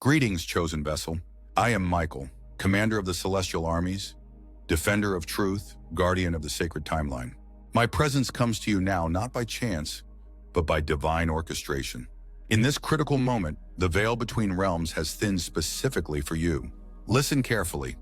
Greetings, chosen vessel. I am Michael, commander of the celestial armies, defender of truth, guardian of the sacred timeline. My presence comes to you now not by chance, but by divine orchestration. In this critical moment, the veil between realms has thinned specifically for you. Listen carefully.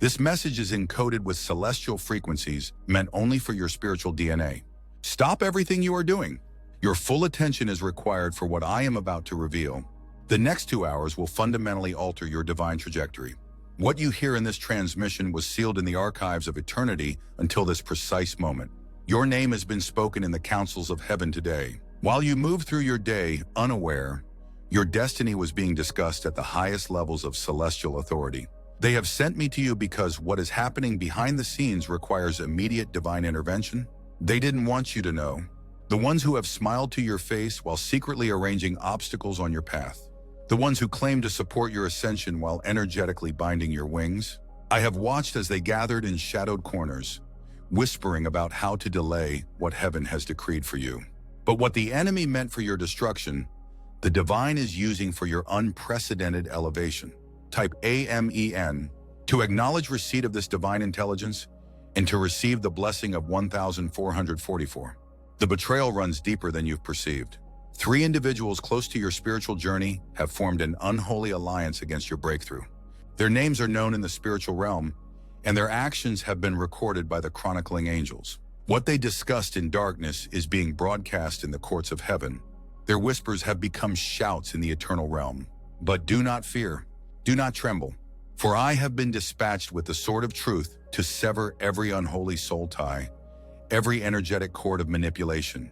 This message is encoded with celestial frequencies meant only for your spiritual DNA. Stop everything you are doing. Your full attention is required for what I am about to reveal. The next 2 hours will fundamentally alter your divine trajectory. What you hear in this transmission was sealed in the archives of eternity until this precise moment. Your name has been spoken in the councils of heaven today. While you move through your day unaware, your destiny was being discussed at the highest levels of celestial authority. They have sent me to you because what is happening behind the scenes requires immediate divine intervention. They didn't want you to know. The ones who have smiled to your face while secretly arranging obstacles on your path. The ones who claim to support your ascension while energetically binding your wings. I have watched as they gathered in shadowed corners, whispering about how to delay what heaven has decreed for you. But what the enemy meant for your destruction, the divine is using for your unprecedented elevation. Type AMEN to acknowledge receipt of this divine intelligence and to receive the blessing of 1444. The betrayal runs deeper than you've perceived. 3 individuals close to your spiritual journey have formed an unholy alliance against your breakthrough. Their names are known in the spiritual realm, and their actions have been recorded by the chronicling angels. What they discussed in darkness is being broadcast in the courts of heaven. Their whispers have become shouts in the eternal realm. But do not fear, do not tremble, for I have been dispatched with the sword of truth to sever every unholy soul tie, every energetic cord of manipulation,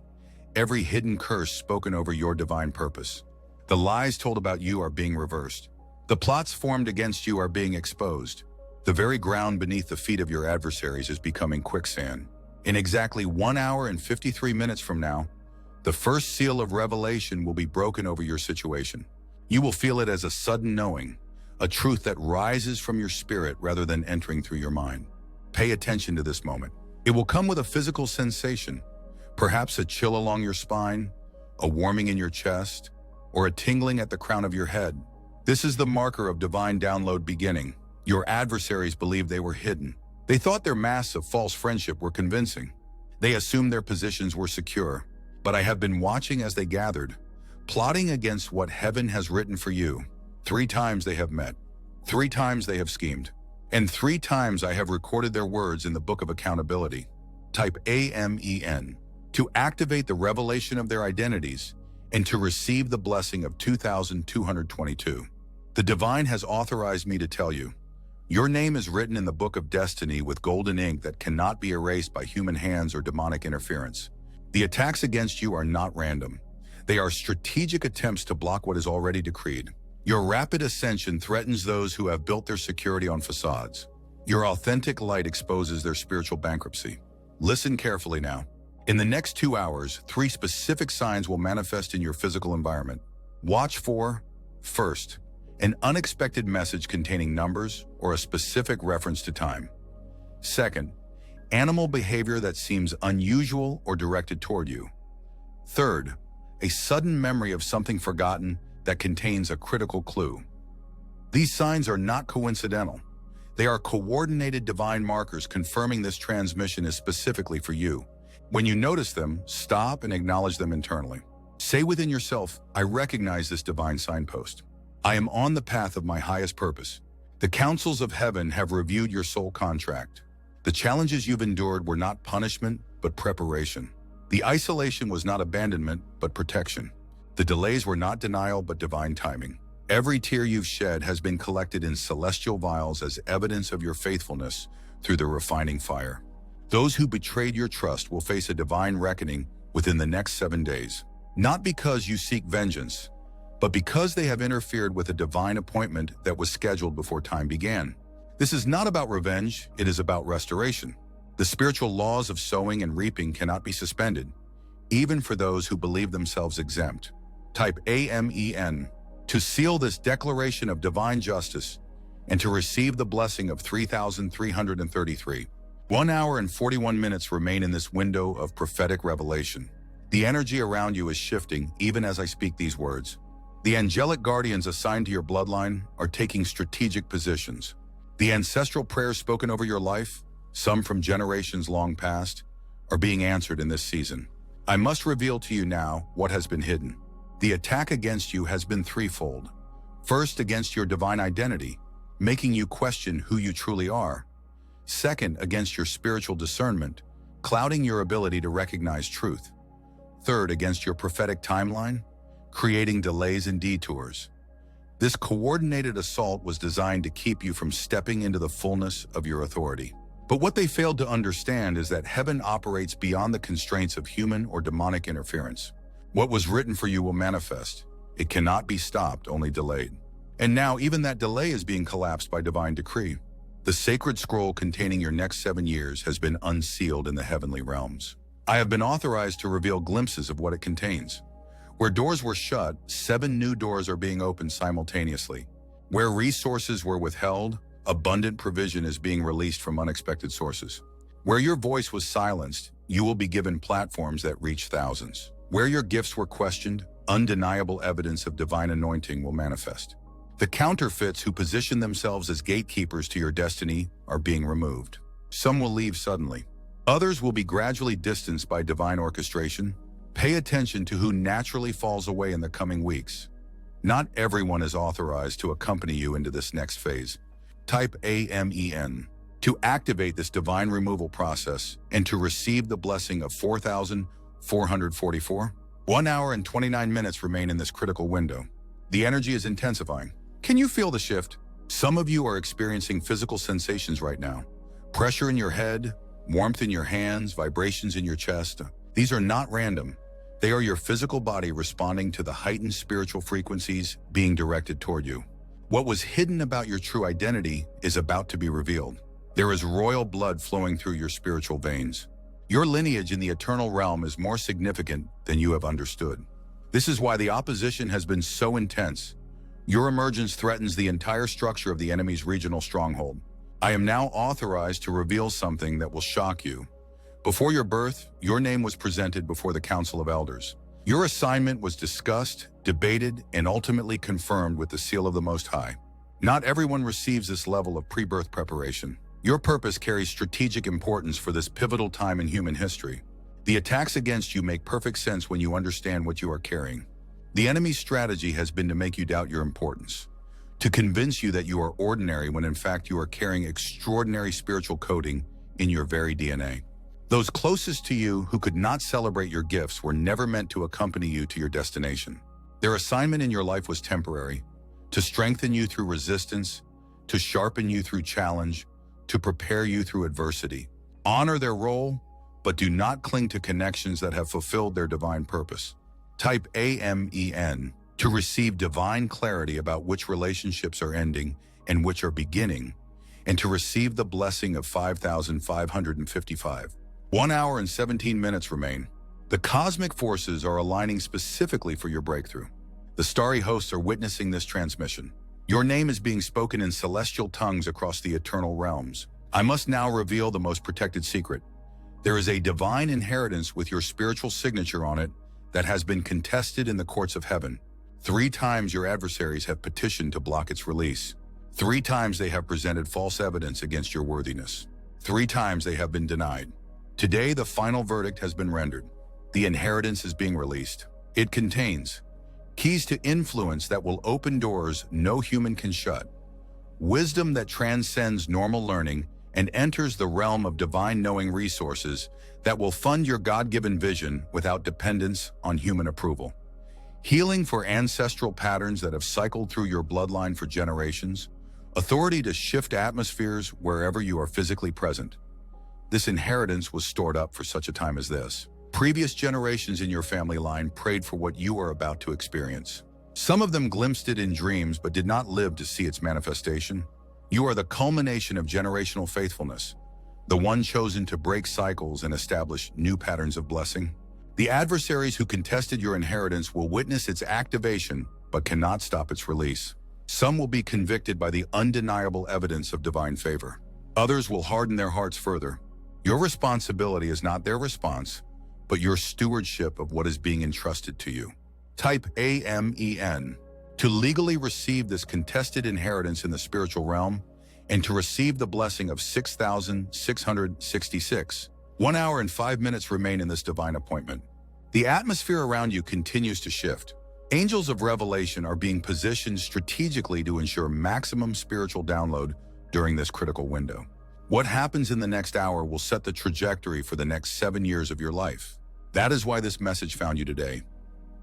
every hidden curse spoken over your divine purpose. The lies told about you are being reversed. The plots formed against you are being exposed. The very ground beneath the feet of your adversaries is becoming quicksand. In exactly 1 hour and 53 minutes from now, the first seal of revelation will be broken over your situation. You will feel it as a sudden knowing, a truth that rises from your spirit rather than entering through your mind. Pay attention to this moment. It will come with a physical sensation, perhaps a chill along your spine, a warming in your chest, or a tingling at the crown of your head. This is the marker of divine download beginning. Your adversaries believed they were hidden. They thought their masks of false friendship were convincing. They assumed their positions were secure. But I have been watching as they gathered, plotting against what heaven has written for you. 3 times they have met. 3 times they have schemed. And 3 times I have recorded their words in the book of accountability. Type AMEN to activate the revelation of their identities and to receive the blessing of 2222. The divine has authorized me to tell you, your name is written in the book of destiny with golden ink that cannot be erased by human hands or demonic interference. The attacks against you are not random. They are strategic attempts to block what is already decreed. Your rapid ascension threatens those who have built their security on facades. Your authentic light exposes their spiritual bankruptcy. Listen carefully now. In the next 2 hours, 3 specific signs will manifest in your physical environment. Watch for, first, an unexpected message containing numbers or a specific reference to time. Second, animal behavior that seems unusual or directed toward you. Third, a sudden memory of something forgotten that contains a critical clue. These signs are not coincidental. They are coordinated divine markers confirming this transmission is specifically for you. When you notice them, stop and acknowledge them internally. Say within yourself, I recognize this divine signpost. I am on the path of my highest purpose. The councils of heaven have reviewed your soul contract. The challenges you've endured were not punishment, but preparation. The isolation was not abandonment, but protection. The delays were not denial, but divine timing. Every tear you've shed has been collected in celestial vials as evidence of your faithfulness through the refining fire. Those who betrayed your trust will face a divine reckoning within the next 7 days. Not because you seek vengeance, but because they have interfered with a divine appointment that was scheduled before time began. This is not about revenge, it is about restoration. The spiritual laws of sowing and reaping cannot be suspended, even for those who believe themselves exempt. Type AMEN to seal this declaration of divine justice and to receive the blessing of 3333. 1 hour and 41 minutes remain in this window of prophetic revelation. The energy around you is shifting even as I speak these words. The angelic guardians assigned to your bloodline are taking strategic positions. The ancestral prayers spoken over your life, some from generations long past, are being answered in this season. I must reveal to you now what has been hidden. The attack against you has been threefold. First, against your divine identity, making you question who you truly are. Second, against your spiritual discernment, clouding your ability to recognize truth. Third, against your prophetic timeline, creating delays and detours. This coordinated assault was designed to keep you from stepping into the fullness of your authority. But what they failed to understand is that heaven operates beyond the constraints of human or demonic interference. What was written for you will manifest. It cannot be stopped, only delayed. And now even that delay is being collapsed by divine decree. The sacred scroll containing your next 7 years has been unsealed in the heavenly realms. I have been authorized to reveal glimpses of what it contains. Where doors were shut, 7 new doors are being opened simultaneously. Where resources were withheld, abundant provision is being released from unexpected sources. Where your voice was silenced, you will be given platforms that reach thousands. Where your gifts were questioned, undeniable evidence of divine anointing will manifest. The counterfeits who position themselves as gatekeepers to your destiny are being removed. Some will leave suddenly. Others will be gradually distanced by divine orchestration. Pay attention to who naturally falls away in the coming weeks. Not everyone is authorized to accompany you into this next phase. Type AMEN to activate this divine removal process and to receive the blessing of 4,444. 1 hour and 29 minutes remain in this critical window. The energy is intensifying. Can you feel the shift? Some of you are experiencing physical sensations right now. Pressure in your head, warmth in your hands, vibrations in your chest. These are not random. They are your physical body responding to the heightened spiritual frequencies being directed toward you. What was hidden about your true identity is about to be revealed. There is royal blood flowing through your spiritual veins. Your lineage in the eternal realm is more significant than you have understood. This is why the opposition has been so intense. Your emergence threatens the entire structure of the enemy's regional stronghold. I am now authorized to reveal something that will shock you. Before your birth, your name was presented before the Council of Elders. Your assignment was discussed, debated, and ultimately confirmed with the seal of the Most High. Not everyone receives this level of pre-birth preparation. Your purpose carries strategic importance for this pivotal time in human history. The attacks against you make perfect sense when you understand what you are carrying. The enemy's strategy has been to make you doubt your importance, to convince you that you are ordinary when in fact you are carrying extraordinary spiritual coding in your very DNA. Those closest to you who could not celebrate your gifts were never meant to accompany you to your destination. Their assignment in your life was temporary, to strengthen you through resistance, to sharpen you through challenge, to prepare you through adversity. Honor their role, but do not cling to connections that have fulfilled their divine purpose. Type AMEN to receive divine clarity about which relationships are ending and which are beginning, and to receive the blessing of 5,555. 1 hour and 17 minutes remain. The cosmic forces are aligning specifically for your breakthrough. The starry hosts are witnessing this transmission. Your name is being spoken in celestial tongues across the eternal realms. I must now reveal the most protected secret. There is a divine inheritance with your spiritual signature on it that has been contested in the courts of heaven. 3 times your adversaries have petitioned to block its release. 3 times they have presented false evidence against your worthiness. 3 times they have been denied. Today, the final verdict has been rendered. The inheritance is being released. It contains keys to influence that will open doors no human can shut, wisdom that transcends normal learning and enters the realm of divine knowing resources that will fund your God-given vision without dependence on human approval, healing for ancestral patterns that have cycled through your bloodline for generations, authority to shift atmospheres wherever you are physically present. This inheritance was stored up for such a time as this. Previous generations in your family line prayed for what you are about to experience. Some of them glimpsed it in dreams but did not live to see its manifestation. You are the culmination of generational faithfulness, the one chosen to break cycles and establish new patterns of blessing. The adversaries who contested your inheritance will witness its activation but cannot stop its release. Some will be convicted by the undeniable evidence of divine favor. Others will harden their hearts further. Your responsibility is not their response, but your stewardship of what is being entrusted to you. Type AMEN To legally receive this contested inheritance in the spiritual realm, and to receive the blessing of 6,666. 1 hour and 5 minutes remain in this divine appointment. The atmosphere around you continues to shift. Angels of revelation are being positioned strategically to ensure maximum spiritual download during this critical window. What happens in the next hour will set the trajectory for the next 7 years of your life. That is why this message found you today.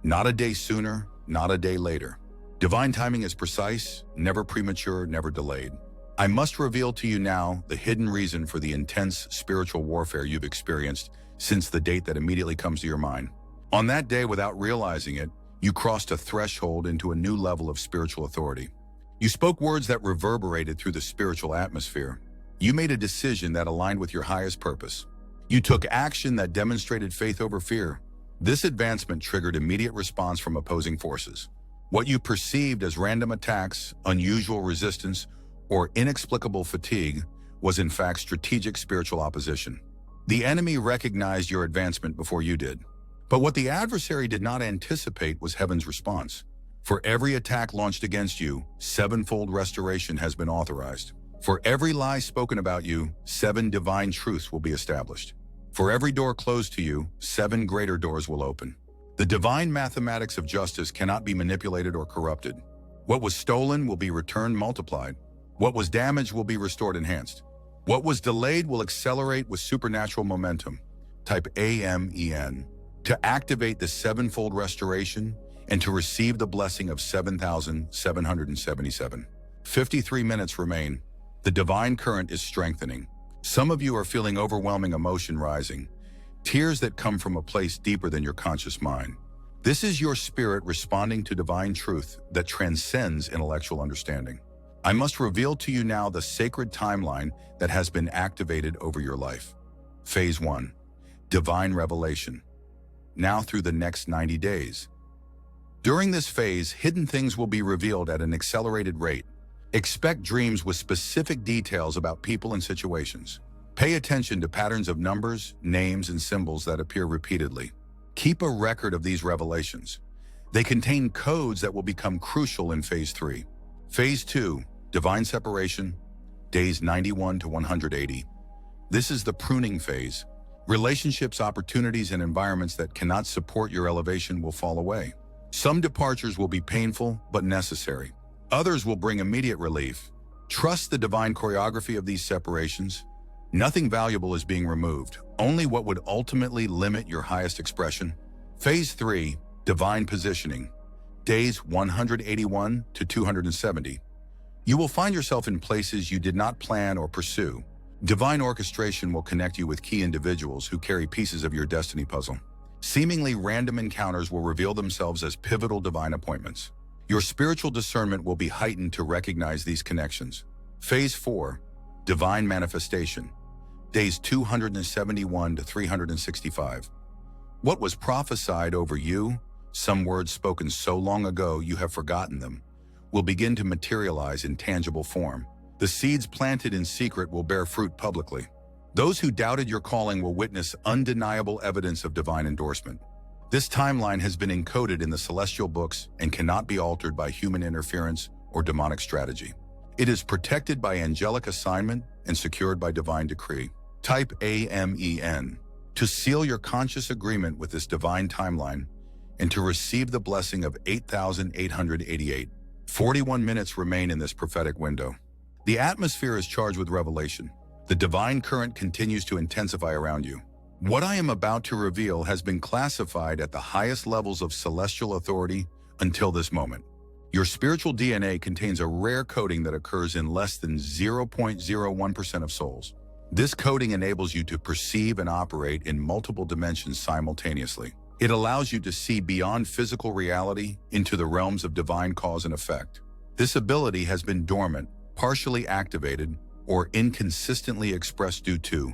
Not a day sooner, not a day later. Divine timing is precise, never premature, never delayed. I must reveal to you now the hidden reason for the intense spiritual warfare you've experienced since the date that immediately comes to your mind. On that day, without realizing it, you crossed a threshold into a new level of spiritual authority. You spoke words that reverberated through the spiritual atmosphere. You made a decision that aligned with your highest purpose. You took action that demonstrated faith over fear. This advancement triggered immediate response from opposing forces. What you perceived as random attacks, unusual resistance, or inexplicable fatigue was in fact strategic spiritual opposition. The enemy recognized your advancement before you did. But what the adversary did not anticipate was heaven's response. For every attack launched against you, 7-fold restoration has been authorized. For every lie spoken about you, 7 divine truths will be established. For every door closed to you, 7 greater doors will open. The divine mathematics of justice cannot be manipulated or corrupted. What was stolen will be returned multiplied. What was damaged will be restored enhanced. What was delayed will accelerate with supernatural momentum. Type AMEN to activate the 7-fold restoration and to receive the blessing of 7,777. 53 minutes remain. The divine current is strengthening. Some of you are feeling overwhelming emotion rising, tears that come from a place deeper than your conscious mind. This is your spirit responding to divine truth that transcends intellectual understanding. I must reveal to you now the sacred timeline that has been activated over your life. Phase 1. Divine revelation. Now through the next 90 days. During this phase, hidden things will be revealed at an accelerated rate. Expect dreams with specific details about people and situations. Pay attention to patterns of numbers, names, and symbols that appear repeatedly. Keep a record of these revelations. They contain codes that will become crucial in Phase 3. Phase 2, Divine Separation, days 91 to 180. This is the pruning phase. Relationships, opportunities, and environments that cannot support your elevation will fall away. Some departures will be painful but necessary. Others will bring immediate relief. Trust the divine choreography of these separations. Nothing valuable is being removed, only what would ultimately limit your highest expression. Phase 3, Divine Positioning, days 181 to 270. You will find yourself in places you did not plan or pursue. Divine orchestration will connect you with key individuals who carry pieces of your destiny puzzle. Seemingly random encounters will reveal themselves as pivotal divine appointments. Your spiritual discernment will be heightened to recognize these connections. Phase 4, Divine Manifestation, days 271 to 365. What was prophesied over you, some words spoken so long ago you have forgotten them, will begin to materialize in tangible form. The seeds planted in secret will bear fruit publicly. Those who doubted your calling will witness undeniable evidence of divine endorsement. This timeline has been encoded in the celestial books and cannot be altered by human interference or demonic strategy. It is protected by angelic assignment and secured by divine decree. Type AMEN to seal your conscious agreement with this divine timeline and to receive the blessing of 8,888. 41 minutes remain in this prophetic window. The atmosphere is charged with revelation. The divine current continues to intensify around you. What I am about to reveal has been classified at the highest levels of celestial authority until this moment. Your spiritual DNA contains a rare coding that occurs in less than 0.01% of souls. This coding enables you to perceive and operate in multiple dimensions simultaneously. It allows you to see beyond physical reality into the realms of divine cause and effect. This ability has been dormant, partially activated, or inconsistently expressed due to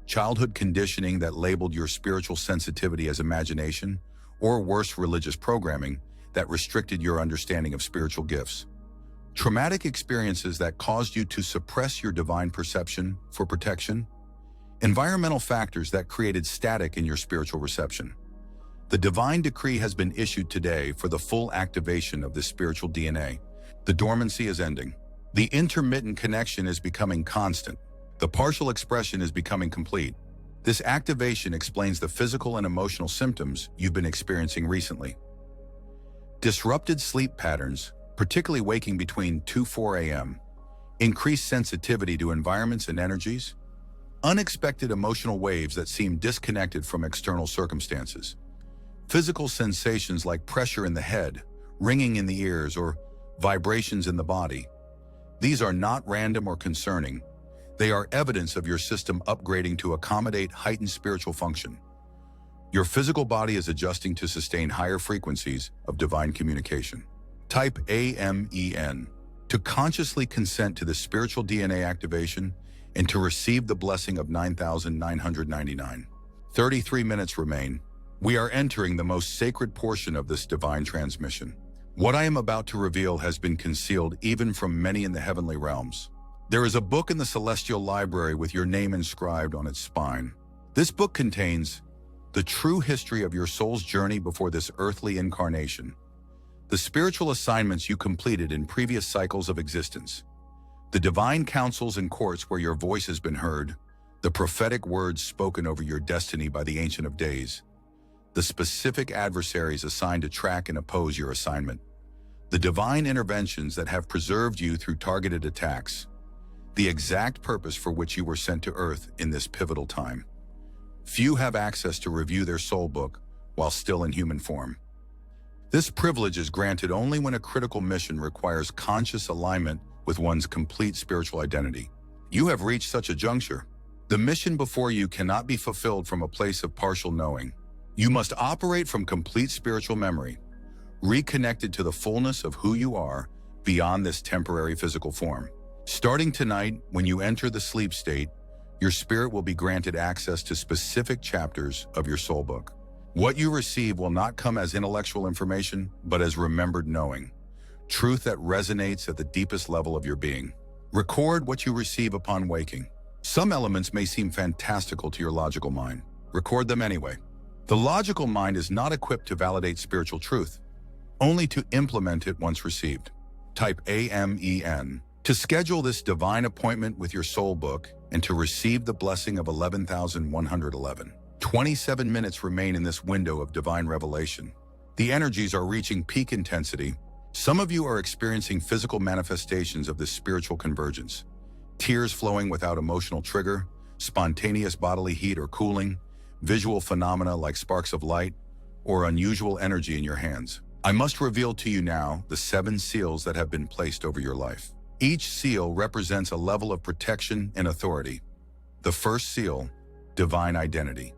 childhood conditioning that labeled your spiritual sensitivity as imagination, or worse, religious programming that restricted your understanding of spiritual gifts. Traumatic experiences that caused you to suppress your divine perception for protection. Environmental factors that created static in your spiritual reception. The divine decree has been issued today for the full activation of this spiritual DNA. The dormancy is ending. The intermittent connection is becoming constant. The partial expression is becoming complete. This activation explains the physical and emotional symptoms you've been experiencing recently. Disrupted sleep patterns, particularly waking between 2-4 a.m., increased sensitivity to environments and energies, unexpected emotional waves that seem disconnected from external circumstances, physical sensations like pressure in the head, ringing in the ears, or vibrations in the body. These are not random or concerning. They are evidence of your system upgrading to accommodate heightened spiritual function. Your physical body is adjusting to sustain higher frequencies of divine communication. Type AMEN to consciously consent to the spiritual DNA activation and to receive the blessing of 9,999. 33 minutes remain. We are entering the most sacred portion of this divine transmission. What I am about to reveal has been concealed even from many in the heavenly realms. There is a book in the celestial library with your name inscribed on its spine. This book contains the true history of your soul's journey before this earthly incarnation, the spiritual assignments you completed in previous cycles of existence, the divine councils and courts where your voice has been heard, the prophetic words spoken over your destiny by the Ancient of Days, the specific adversaries assigned to track and oppose your assignment, the divine interventions that have preserved you through targeted attacks, the exact purpose for which you were sent to Earth in this pivotal time. Few have access to review their soul book while still in human form. This privilege is granted only when a critical mission requires conscious alignment with one's complete spiritual identity. You have reached such a juncture. The mission before you cannot be fulfilled from a place of partial knowing. You must operate from complete spiritual memory, reconnected to the fullness of who you are beyond this temporary physical form. Starting tonight, when you enter the sleep state, your spirit will be granted access to specific chapters of your soul book. What you receive will not come as intellectual information, but as remembered knowing, truth that resonates at the deepest level of your being. Record what you receive upon waking. Some elements may seem fantastical to your logical mind. Record them anyway. The logical mind is not equipped to validate spiritual truth, only to implement it once received. Type AMEN to schedule this divine appointment with your soul book and to receive the blessing of 11,111. 27 minutes remain in this window of divine revelation. The energies are reaching peak intensity. Some of you are experiencing physical manifestations of this spiritual convergence. Tears flowing without emotional trigger, spontaneous bodily heat or cooling, visual phenomena like sparks of light, or unusual energy in your hands. I must reveal to you now the 7 seals that have been placed over your life. Each seal represents a level of protection and authority. The first seal, divine identity.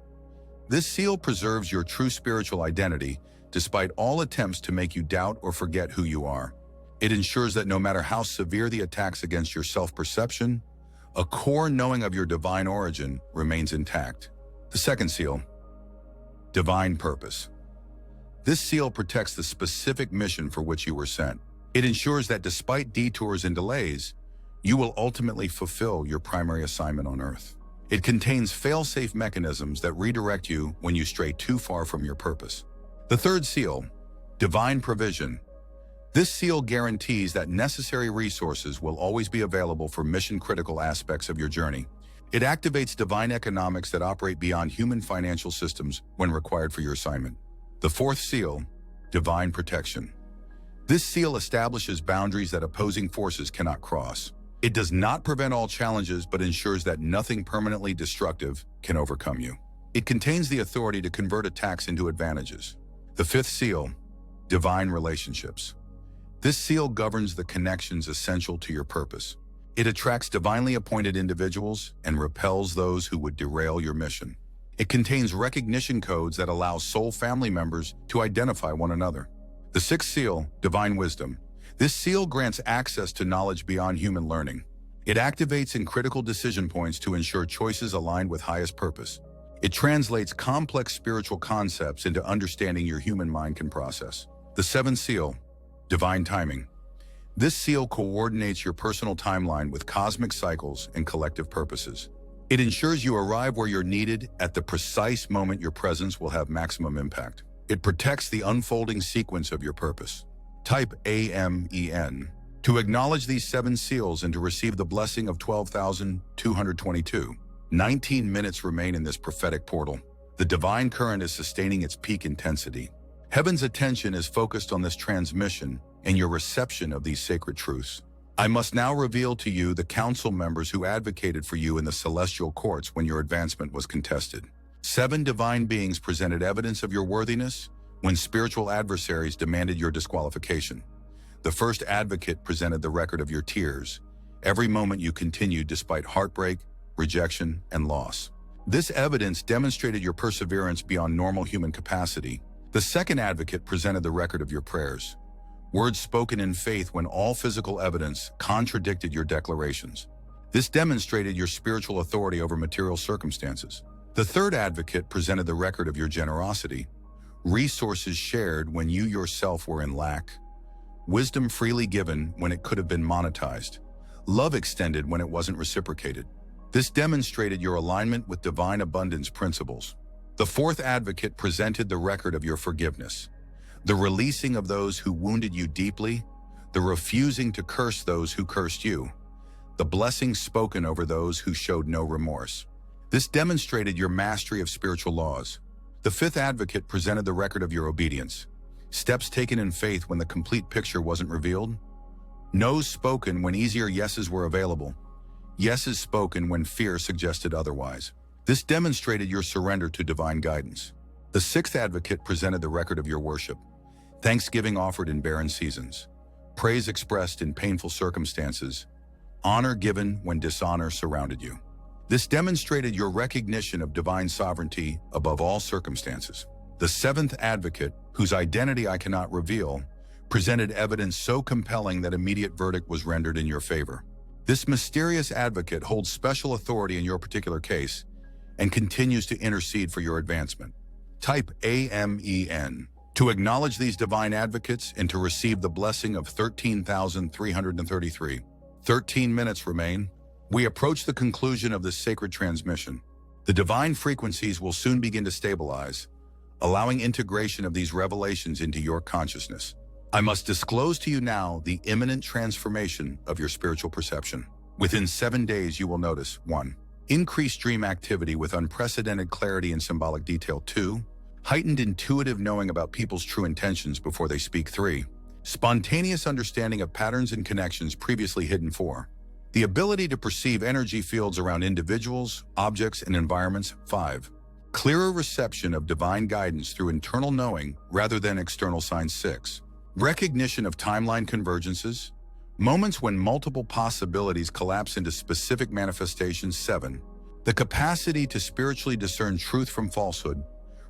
This seal preserves your true spiritual identity despite all attempts to make you doubt or forget who you are. It ensures that no matter how severe the attacks against your self-perception, a core knowing of your divine origin remains intact. The second seal, divine purpose. This seal protects the specific mission for which you were sent. It ensures that despite detours and delays, you will ultimately fulfill your primary assignment on Earth. It contains fail-safe mechanisms that redirect you when you stray too far from your purpose. The third seal, divine provision. This seal guarantees that necessary resources will always be available for mission-critical aspects of your journey. It activates divine economics that operate beyond human financial systems when required for your assignment. The fourth seal, divine protection. This seal establishes boundaries that opposing forces cannot cross. It does not prevent all challenges, but ensures that nothing permanently destructive can overcome you. It contains the authority to convert attacks into advantages. The fifth seal, divine relationships. This seal governs the connections essential to your purpose. It attracts divinely appointed individuals and repels those who would derail your mission. It contains recognition codes that allow soul family members to identify one another. The sixth seal, divine wisdom. This seal grants access to knowledge beyond human learning. It activates in critical decision points to ensure choices aligned with highest purpose. It translates complex spiritual concepts into understanding your human mind can process. The seventh seal, divine timing. This seal coordinates your personal timeline with cosmic cycles and collective purposes. It ensures you arrive where you're needed at the precise moment your presence will have maximum impact. It protects the unfolding sequence of your purpose. Type AMEN to acknowledge these 7 seals and to receive the blessing of 12,222. 19 minutes remain in this prophetic portal. The divine current is sustaining its peak intensity. Heaven's attention is focused on this transmission and your reception of these sacred truths. I must now reveal to you the council members who advocated for you in the celestial courts when your advancement was contested. 7 divine beings presented evidence of your worthiness when spiritual adversaries demanded your disqualification. The first advocate presented the record of your tears, every moment you continued despite heartbreak, rejection, and loss. This evidence demonstrated your perseverance beyond normal human capacity. The second advocate presented the record of your prayers, words spoken in faith when all physical evidence contradicted your declarations. This demonstrated your spiritual authority over material circumstances. The third advocate presented the record of your generosity, resources shared when you yourself were in lack, wisdom freely given when it could have been monetized, love extended when it wasn't reciprocated. This demonstrated your alignment with divine abundance principles. The fourth advocate presented the record of your forgiveness, the releasing of those who wounded you deeply, the refusing to curse those who cursed you, the blessings spoken over those who showed no remorse. This demonstrated your mastery of spiritual laws. The fifth advocate presented the record of your obedience, steps taken in faith when the complete picture wasn't revealed, no's spoken when easier yeses were available, yeses spoken when fear suggested otherwise. This demonstrated your surrender to divine guidance. The sixth advocate presented the record of your worship, thanksgiving offered in barren seasons, praise expressed in painful circumstances, honor given when dishonor surrounded you. This demonstrated your recognition of divine sovereignty above all circumstances. The seventh advocate, whose identity I cannot reveal, presented evidence so compelling that immediate verdict was rendered in your favor. This mysterious advocate holds special authority in your particular case and continues to intercede for your advancement. Type AMEN to acknowledge these divine advocates and to receive the blessing of 13,333. 13 minutes remain. We approach the conclusion of this sacred transmission. The divine frequencies will soon begin to stabilize, allowing integration of these revelations into your consciousness. I must disclose to you now the imminent transformation of your spiritual perception. Within 7 days, you will notice 1. Increased dream activity with unprecedented clarity and symbolic detail. 2. Heightened intuitive knowing about people's true intentions before they speak. 3. Spontaneous understanding of patterns and connections previously hidden. 4. The ability to perceive energy fields around individuals, objects, and environments. 5. Clearer reception of divine guidance through internal knowing rather than external signs. 6. Recognition of timeline convergences, moments when multiple possibilities collapse into specific manifestations. 7. The capacity to spiritually discern truth from falsehood.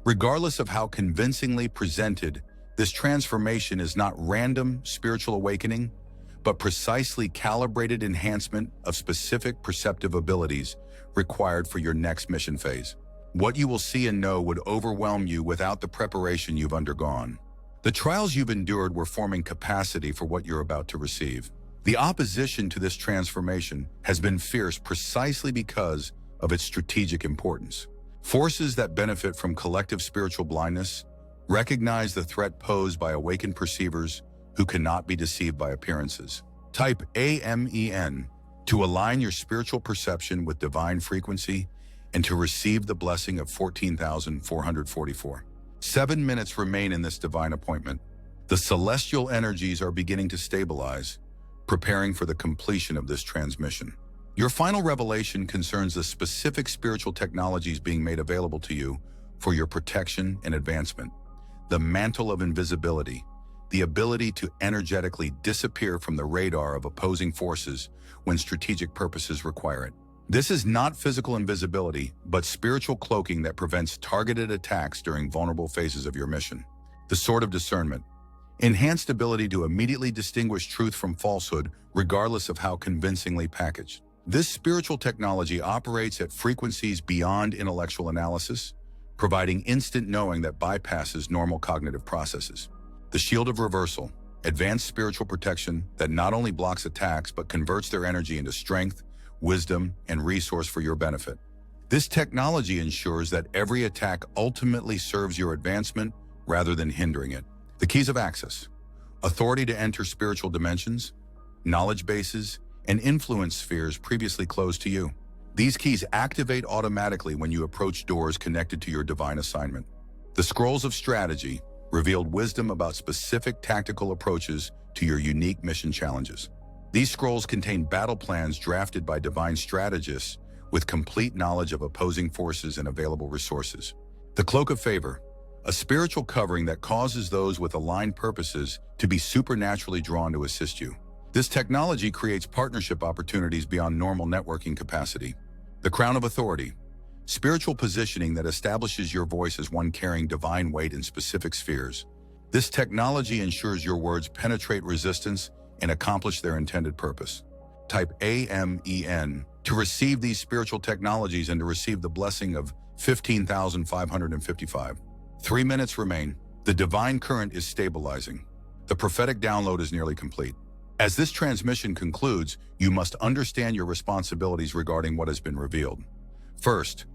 Regardless of how convincingly presented, this transformation is not random spiritual awakening, but precisely calibrated enhancement of specific perceptive abilities required for your next mission phase. What you will see and know would overwhelm you without the preparation you've undergone. The trials you've endured were forming capacity for what you're about to receive. The opposition to this transformation has been fierce precisely because of its strategic importance. Forces that benefit from collective spiritual blindness recognize the threat posed by awakened perceivers who cannot be deceived by appearances. Type AMEN to align your spiritual perception with divine frequency and to receive the blessing of 14,444. 7 minutes remain in this divine appointment. The celestial energies are beginning to stabilize, preparing for the completion of this transmission. Your final revelation concerns the specific spiritual technologies being made available to you for your protection and advancement. The mantle of invisibility, the ability to energetically disappear from the radar of opposing forces when strategic purposes require it. This is not physical invisibility, but spiritual cloaking that prevents targeted attacks during vulnerable phases of your mission. The sword of discernment, enhanced ability to immediately distinguish truth from falsehood, regardless of how convincingly packaged. This spiritual technology operates at frequencies beyond intellectual analysis, providing instant knowing that bypasses normal cognitive processes. The shield of reversal, advanced spiritual protection that not only blocks attacks but converts their energy into strength, wisdom, and resource for your benefit. This technology ensures that every attack ultimately serves your advancement rather than hindering it. The keys of access: authority to enter spiritual dimensions, knowledge bases, and influence spheres previously closed to you. These keys activate automatically when you approach doors connected to your divine assignment. The scrolls of strategy revealed wisdom about specific tactical approaches to your unique mission challenges. These scrolls contain battle plans drafted by divine strategists with complete knowledge of opposing forces and available resources. The cloak of favor, a spiritual covering that causes those with aligned purposes to be supernaturally drawn to assist you. This technology creates partnership opportunities beyond normal networking capacity. The crown of authority, spiritual positioning that establishes your voice as one carrying divine weight in specific spheres. This technology ensures your words penetrate resistance and accomplish their intended purpose. Type AMEN to receive these spiritual technologies and to receive the blessing of 15,555. 3 minutes remain. The divine current is stabilizing. The prophetic download is nearly complete. As this transmission concludes, you must understand your responsibilities regarding what has been revealed. First,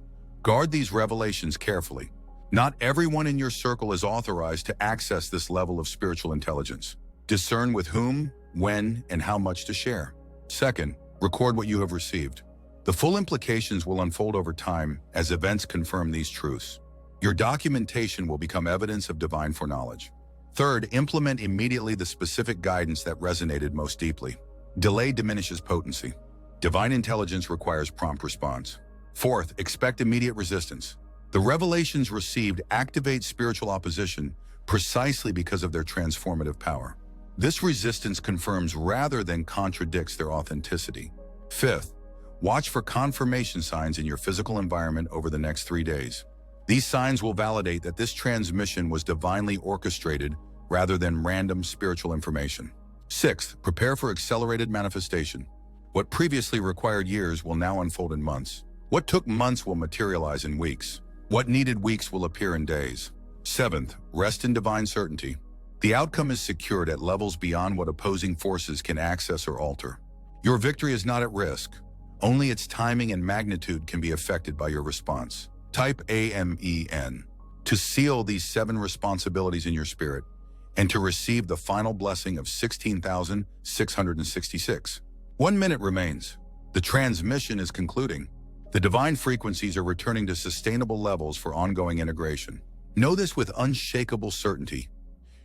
guard these revelations carefully. Not everyone in your circle is authorized to access this level of spiritual intelligence. Discern with whom, when, and how much to share. Second, record what you have received. The full implications will unfold over time as events confirm these truths. Your documentation will become evidence of divine foreknowledge. Third, implement immediately the specific guidance that resonated most deeply. Delay diminishes potency. Divine intelligence requires prompt response. Fourth, expect immediate resistance. The revelations received activate spiritual opposition precisely because of their transformative power. This resistance confirms rather than contradicts their authenticity. Fifth, watch for confirmation signs in your physical environment over the next 3 days. These signs will validate that this transmission was divinely orchestrated rather than random spiritual information. Sixth, prepare for accelerated manifestation. What previously required years will now unfold in months. What took months will materialize in weeks. What needed weeks will appear in days. Seventh, rest in divine certainty. The outcome is secured at levels beyond what opposing forces can access or alter. Your victory is not at risk. Only its timing and magnitude can be affected by your response. Type AMEN to seal these 7 responsibilities in your spirit and to receive the final blessing of 16,666. 1 minute remains. The transmission is concluding. The divine frequencies are returning to sustainable levels for ongoing integration. Know this with unshakable certainty.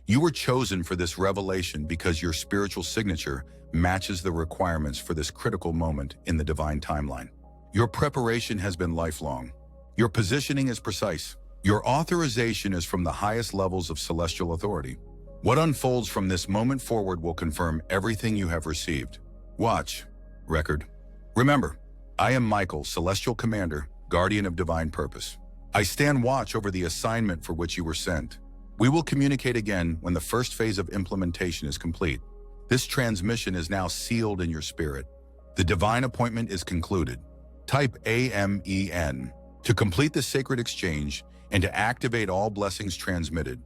You were chosen for this revelation because your spiritual signature matches the requirements for this critical moment in the divine timeline. Your preparation has been lifelong. Your positioning is precise. Your authorization is from the highest levels of celestial authority. What unfolds from this moment forward will confirm everything you have received. Watch. Record. Remember, I am Michael, Celestial Commander, Guardian of Divine Purpose. I stand watch over the assignment for which you were sent. We will communicate again when the first phase of implementation is complete. This transmission is now sealed in your spirit. The divine appointment is concluded. Type AMEN to complete the sacred exchange and to activate all blessings transmitted.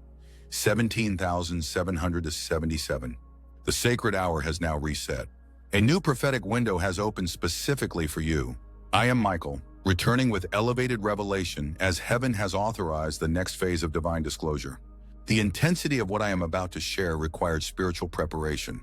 17,777. The sacred hour has now reset. A new prophetic window has opened specifically for you. I am Michael, returning with elevated revelation as heaven has authorized the next phase of divine disclosure. The intensity of what I am about to share required spiritual preparation.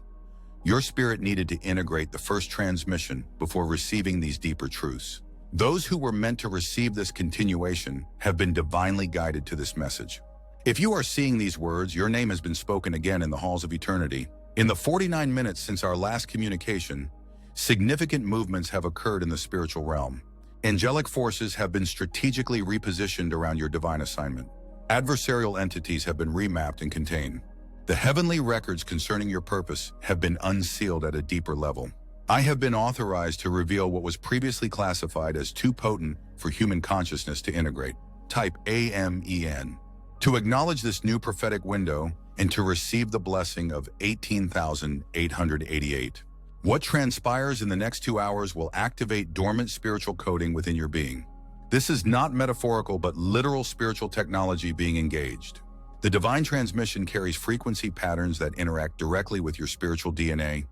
Your spirit needed to integrate the first transmission before receiving these deeper truths. Those who were meant to receive this continuation have been divinely guided to this message. If you are seeing these words, your name has been spoken again in the halls of eternity. In the 49 minutes since our last communication, significant movements have occurred in the spiritual realm. Angelic forces have been strategically repositioned around your divine assignment. Adversarial entities have been remapped and contained. The heavenly records concerning your purpose have been unsealed at a deeper level. I have been authorized to reveal what was previously classified as too potent for human consciousness to integrate. Type AMEN to acknowledge this new prophetic window and to receive the blessing of 18,888. What transpires in the next 2 hours will activate dormant spiritual coding within your being. This is not metaphorical but literal spiritual technology being engaged. The divine transmission carries frequency patterns that interact directly with your spiritual DNA,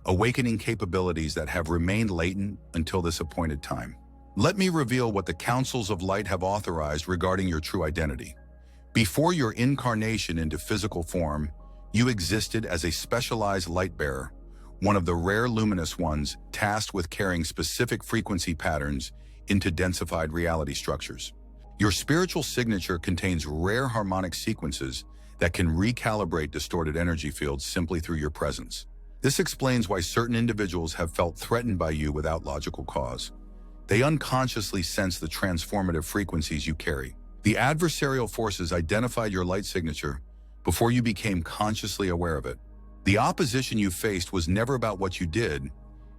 awakening capabilities that have remained latent until this appointed time. Let me reveal what the councils of light have authorized regarding your true identity. Before your incarnation into physical form, you existed as a specialized light bearer, one of the rare luminous ones tasked with carrying specific frequency patterns into densified reality structures. Your spiritual signature contains rare harmonic sequences that can recalibrate distorted energy fields simply through your presence. This explains why certain individuals have felt threatened by you without logical cause. They unconsciously sense the transformative frequencies you carry. The adversarial forces identified your light signature before you became consciously aware of it. The opposition you faced was never about what you did,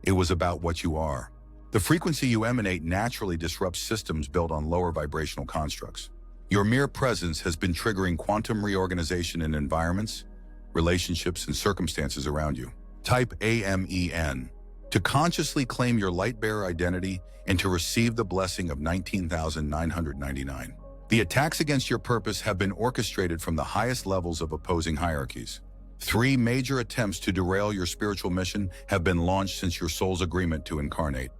it was about what you are. The frequency you emanate naturally disrupts systems built on lower vibrational constructs. Your mere presence has been triggering quantum reorganization in environments, relationships, and circumstances around you. Type AMEN to consciously claim your light bearer identity and to receive the blessing of 19,999. The attacks against your purpose have been orchestrated from the highest levels of opposing hierarchies. 3 major attempts to derail your spiritual mission have been launched since your soul's agreement to incarnate.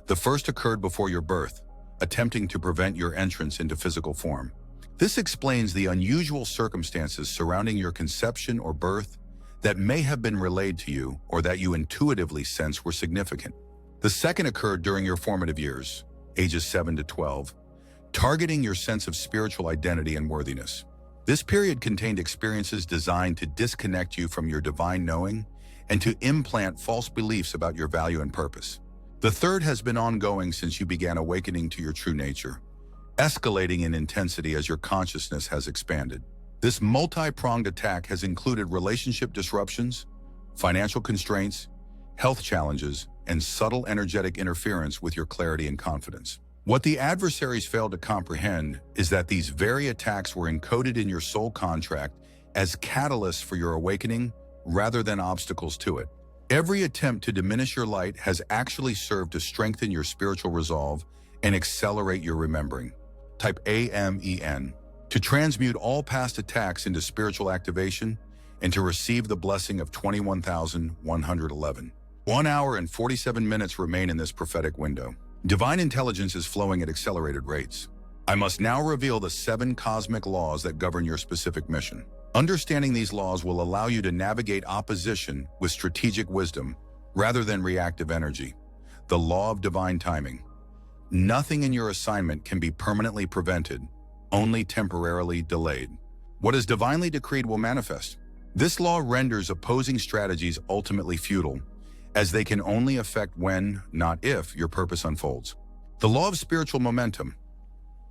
The first occurred before your birth, attempting to prevent your entrance into physical form. This explains the unusual circumstances surrounding your conception or birth that may have been relayed to you or that you intuitively sense were significant. The second occurred during your formative years, ages 7 to 12, targeting your sense of spiritual identity and worthiness. This period contained experiences designed to disconnect you from your divine knowing and to implant false beliefs about your value and purpose. The third has been ongoing since you began awakening to your true nature, escalating in intensity as your consciousness has expanded. This multi-pronged attack has included relationship disruptions, financial constraints, health challenges, and subtle energetic interference with your clarity and confidence. What the adversaries failed to comprehend is that these very attacks were encoded in your soul contract as catalysts for your awakening rather than obstacles to it. Every attempt to diminish your light has actually served to strengthen your spiritual resolve and accelerate your remembering. Type AMEN to transmute all past attacks into spiritual activation and to receive the blessing of 21,111. 1 hour and 47 minutes remain in this prophetic window. Divine intelligence is flowing at accelerated rates. I must now reveal the 7 cosmic laws that govern your specific mission. Understanding these laws will allow you to navigate opposition with strategic wisdom rather than reactive energy. The law of divine timing. Nothing in your assignment can be permanently prevented, only temporarily delayed. What is divinely decreed will manifest. This law renders opposing strategies ultimately futile, as they can only affect when, not if, your purpose unfolds. The law of spiritual momentum.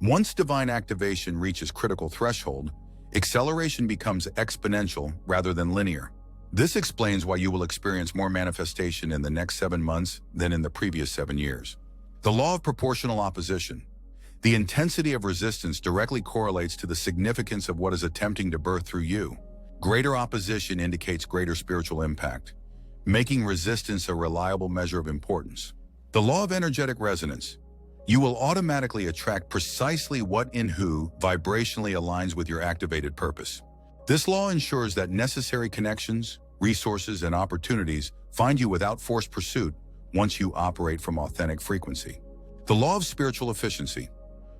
Once divine activation reaches critical threshold, acceleration becomes exponential rather than linear. This explains why you will experience more manifestation in the next 7 months than in the previous 7 years. The law of proportional opposition. The intensity of resistance directly correlates to the significance of what is attempting to birth through you. Greater opposition indicates greater spiritual impact, making resistance a reliable measure of importance. The law of energetic resonance. You will automatically attract precisely what and who vibrationally aligns with your activated purpose. This law ensures that necessary connections, resources, and opportunities find you without forced pursuit once you operate from authentic frequency. The law of spiritual efficiency.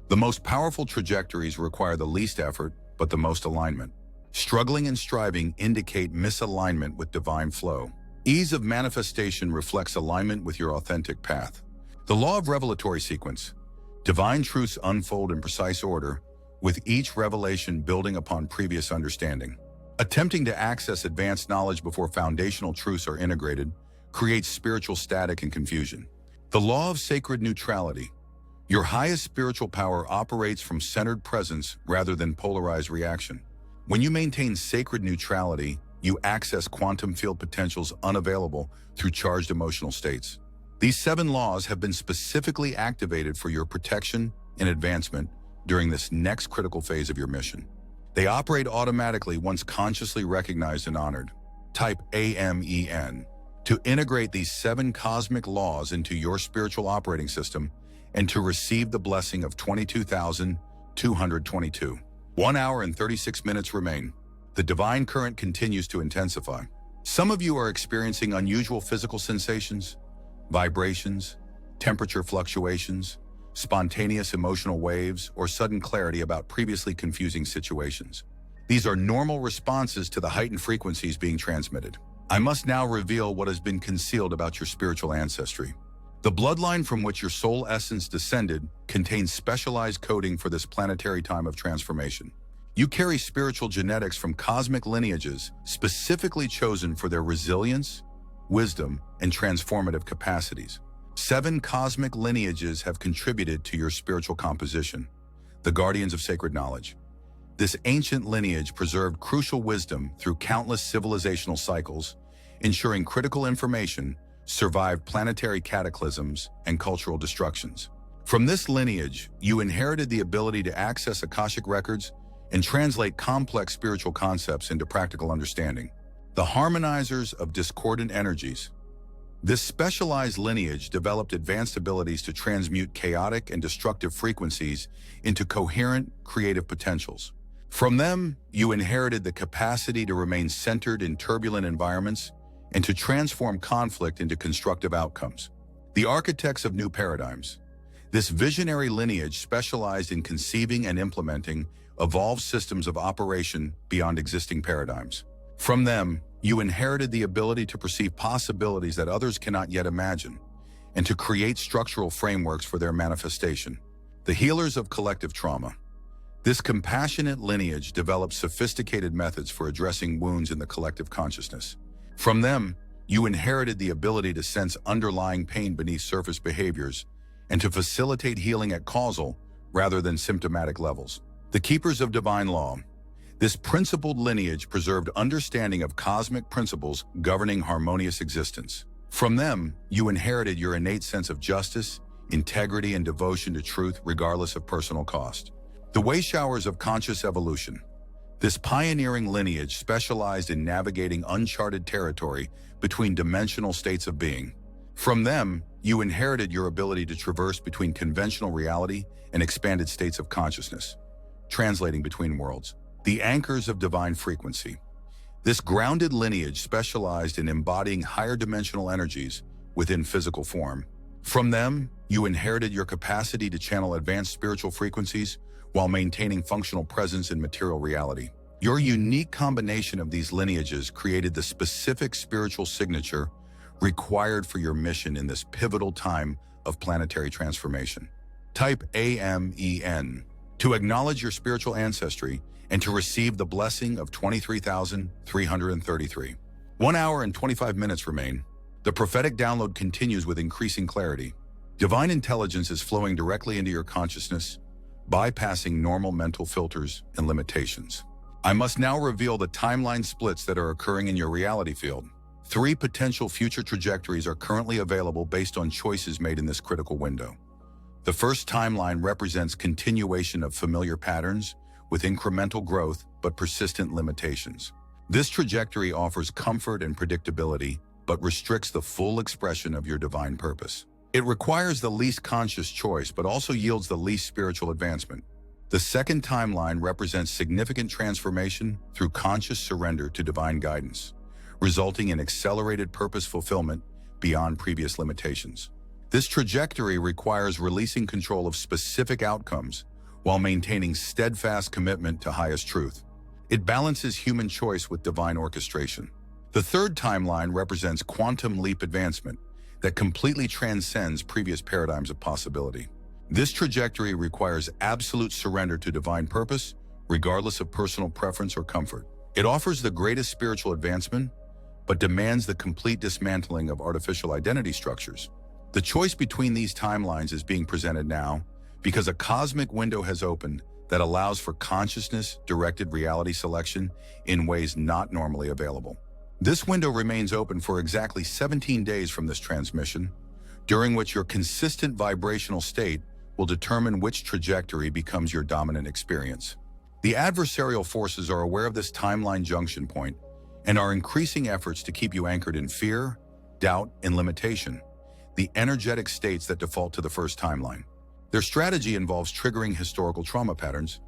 The most powerful trajectories require the least effort, but the most alignment. Struggling and striving indicate misalignment with divine flow. Ease of manifestation reflects alignment with your authentic path. The law of revelatory sequence. Divine truths unfold in precise order, with each revelation building upon previous understanding. Attempting to access advanced knowledge before foundational truths are integrated creates spiritual static and confusion. The law of sacred neutrality. Your highest spiritual power operates from centered presence rather than polarized reaction. When you maintain sacred neutrality, you access quantum field potentials unavailable through charged emotional states. These 7 laws have been specifically activated for your protection and advancement during this next critical phase of your mission. They operate automatically once consciously recognized and honored. Type AMEN to integrate these 7 cosmic laws into your spiritual operating system and to receive the blessing of 22,222. 1 hour and 36 minutes remain. The divine current continues to intensify. Some of you are experiencing unusual physical sensations, vibrations, temperature fluctuations, spontaneous emotional waves, or sudden clarity about previously confusing situations. These are normal responses to the heightened frequencies being transmitted. I must now reveal what has been concealed about your spiritual ancestry. The bloodline from which your soul essence descended contains specialized coding for this planetary time of transformation. You carry spiritual genetics from cosmic lineages specifically chosen for their resilience, wisdom, and transformative capacities. 7 cosmic lineages have contributed to your spiritual composition, the guardians of sacred knowledge. This ancient lineage preserved crucial wisdom through countless civilizational cycles, ensuring critical information survived planetary cataclysms and cultural destructions. From this lineage, you inherited the ability to access Akashic records and translate complex spiritual concepts into practical understanding. The harmonizers of discordant energies. This specialized lineage developed advanced abilities to transmute chaotic and destructive frequencies into coherent, creative potentials. From them, you inherited the capacity to remain centered in turbulent environments and to transform conflict into constructive outcomes. The architects of new paradigms. This visionary lineage specialized in conceiving and implementing evolved systems of operation beyond existing paradigms. From them, you inherited the ability to perceive possibilities that others cannot yet imagine, and to create structural frameworks for their manifestation. The healers of collective trauma. This compassionate lineage developed sophisticated methods for addressing wounds in the collective consciousness. From them, you inherited the ability to sense underlying pain beneath surface behaviors and to facilitate healing at causal rather than symptomatic levels. The keepers of divine law. This principled lineage preserved understanding of cosmic principles governing harmonious existence. From them, you inherited your innate sense of justice, integrity, and devotion to truth regardless of personal cost. The way showers of conscious evolution. This pioneering lineage specialized in navigating uncharted territory between dimensional states of being. From them, you inherited your ability to traverse between conventional reality and expanded states of consciousness, translating between worlds. The anchors of divine frequency. This grounded lineage specialized in embodying higher dimensional energies within physical form. From them, you inherited your capacity to channel advanced spiritual frequencies while maintaining functional presence in material reality. Your unique combination of these lineages created the specific spiritual signature required for your mission in this pivotal time of planetary transformation. Type AMEN to acknowledge your spiritual ancestry and to receive the blessing of 23,333. 1 hour and 25 minutes remain. The prophetic download continues with increasing clarity. Divine intelligence is flowing directly into your consciousness, bypassing normal mental filters and limitations. I must now reveal the timeline splits that are occurring in your reality field. 3 potential future trajectories are currently available based on choices made in this critical window. The first timeline represents continuation of familiar patterns with incremental growth but persistent limitations. This trajectory offers comfort and predictability, but restricts the full expression of your divine purpose. It requires the least conscious choice, but also yields the least spiritual advancement. The second timeline represents significant transformation through conscious surrender to divine guidance, resulting in accelerated purpose fulfillment beyond previous limitations. This trajectory requires releasing control of specific outcomes while maintaining steadfast commitment to highest truth. It balances human choice with divine orchestration. The third timeline represents quantum leap advancement that completely transcends previous paradigms of possibility. This trajectory requires absolute surrender to divine purpose, regardless of personal preference or comfort. It offers the greatest spiritual advancement, but demands the complete dismantling of artificial identity structures. The choice between these timelines is being presented now because a cosmic window has opened that allows for consciousness-directed reality selection in ways not normally available. This window remains open for exactly 17 days from this transmission, during which your consistent vibrational state will determine which trajectory becomes your dominant experience. The adversarial forces are aware of this timeline junction point and are increasing efforts to keep you anchored in fear, doubt, and limitation, the energetic states that default to the first timeline. Their strategy involves triggering historical trauma patterns,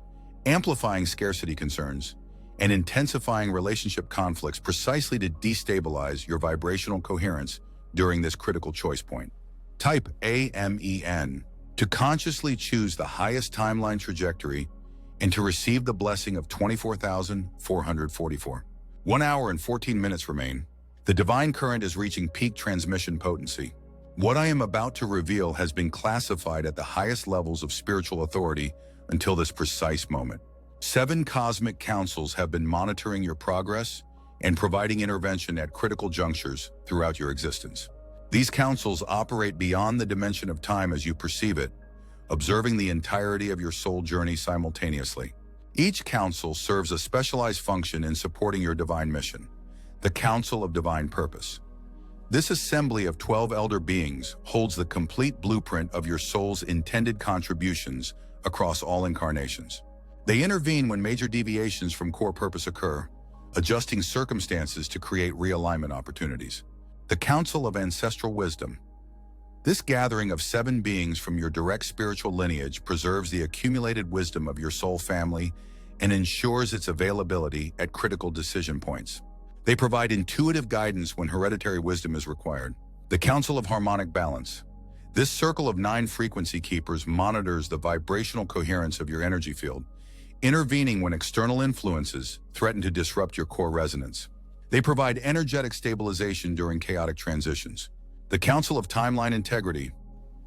amplifying scarcity concerns, and intensifying relationship conflicts precisely to destabilize your vibrational coherence during this critical choice point. Type AMEN to consciously choose the highest timeline trajectory and to receive the blessing of 24,444. 1 hour and 14 minutes remain. The divine current is reaching peak transmission potency. What I am about to reveal has been classified at the highest levels of spiritual authority until this precise moment. 7 cosmic councils have been monitoring your progress and providing intervention at critical junctures throughout your existence. These councils operate beyond the dimension of time as you perceive it, observing the entirety of your soul journey simultaneously. Each council serves a specialized function in supporting your divine mission, the Council of Divine Purpose. This assembly of 12 elder beings holds the complete blueprint of your soul's intended contributions across all incarnations. They intervene when major deviations from core purpose occur, adjusting circumstances to create realignment opportunities. The Council of Ancestral Wisdom. This gathering of 7 beings from your direct spiritual lineage preserves the accumulated wisdom of your soul family and ensures its availability at critical decision points. They provide intuitive guidance when hereditary wisdom is required. The Council of Harmonic Balance. This circle of 9 frequency keepers monitors the vibrational coherence of your energy field, intervening when external influences threaten to disrupt your core resonance. They provide energetic stabilization during chaotic transitions. The Council of Timeline Integrity.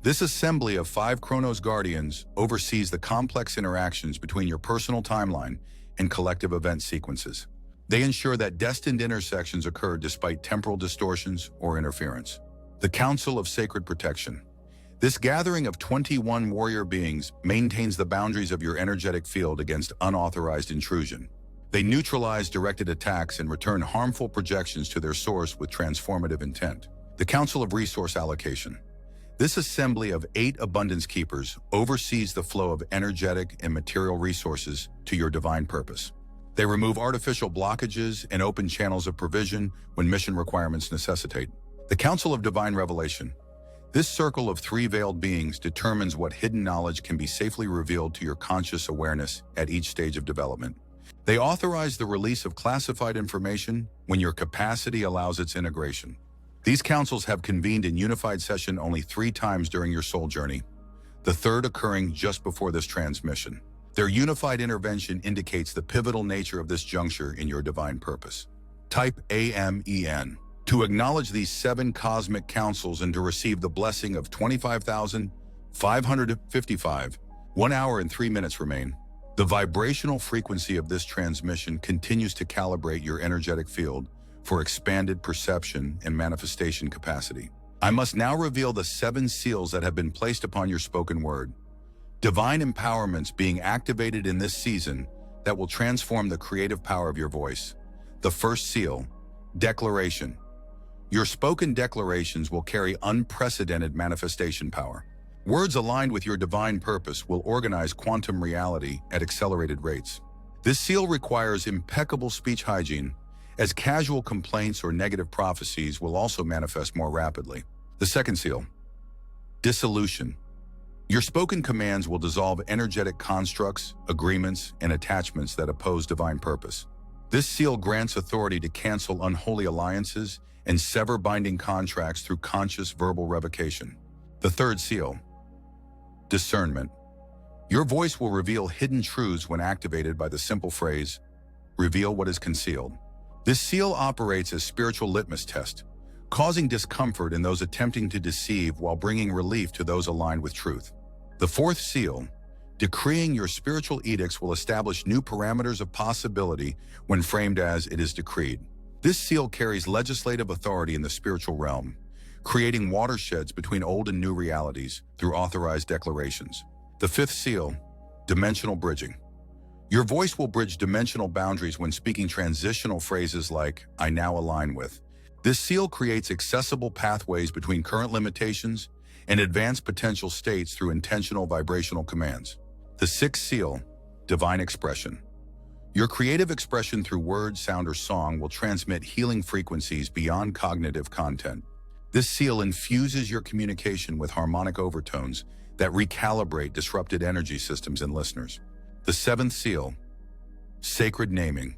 This assembly of 5 Chronos Guardians oversees the complex interactions between your personal timeline and collective event sequences. They ensure that destined intersections occur despite temporal distortions or interference. The Council of Sacred Protection. This gathering of 21 warrior beings maintains the boundaries of your energetic field against unauthorized intrusion. They neutralize directed attacks and return harmful projections to their source with transformative intent. The Council of Resource Allocation. This assembly of 8 abundance keepers oversees the flow of energetic and material resources to your divine purpose. They remove artificial blockages and open channels of provision when mission requirements necessitate. The Council of Divine Revelation. This circle of 3 veiled beings determines what hidden knowledge can be safely revealed to your conscious awareness at each stage of development. They authorize the release of classified information when your capacity allows its integration. These councils have convened in unified session only 3 times during your soul journey, the third occurring just before this transmission. Their unified intervention indicates the pivotal nature of this juncture in your divine purpose. Type AMEN to acknowledge these 7 cosmic councils and to receive the blessing of 25,555. 1 hour and 3 minutes remain. The vibrational frequency of this transmission continues to calibrate your energetic field for expanded perception and manifestation capacity. I must now reveal the 7 seals that have been placed upon your spoken word. Divine empowerments being activated in this season that will transform the creative power of your voice. The first seal, declaration. Your spoken declarations will carry unprecedented manifestation power. Words aligned with your divine purpose will organize quantum reality at accelerated rates. This seal requires impeccable speech hygiene, as casual complaints or negative prophecies will also manifest more rapidly. The second seal, dissolution. Your spoken commands will dissolve energetic constructs, agreements, and attachments that oppose divine purpose. This seal grants authority to cancel unholy alliances and sever binding contracts through conscious verbal revocation. The third seal, discernment. Your voice will reveal hidden truths when activated by the simple phrase, reveal what is concealed. This seal operates as spiritual litmus test, causing discomfort in those attempting to deceive while bringing relief to those aligned with truth. The fourth seal, decreeing your spiritual edicts, will establish new parameters of possibility when framed as it is decreed. This seal carries legislative authority in the spiritual realm, creating watersheds between old and new realities through authorized declarations. The fifth seal, dimensional bridging. Your voice will bridge dimensional boundaries when speaking transitional phrases like, I now align with. This seal creates accessible pathways between current limitations and advanced potential states through intentional vibrational commands. The sixth seal, divine expression. Your creative expression through word, sound, or song will transmit healing frequencies beyond cognitive content. This seal infuses your communication with harmonic overtones that recalibrate disrupted energy systems and listeners. The seventh seal, sacred naming.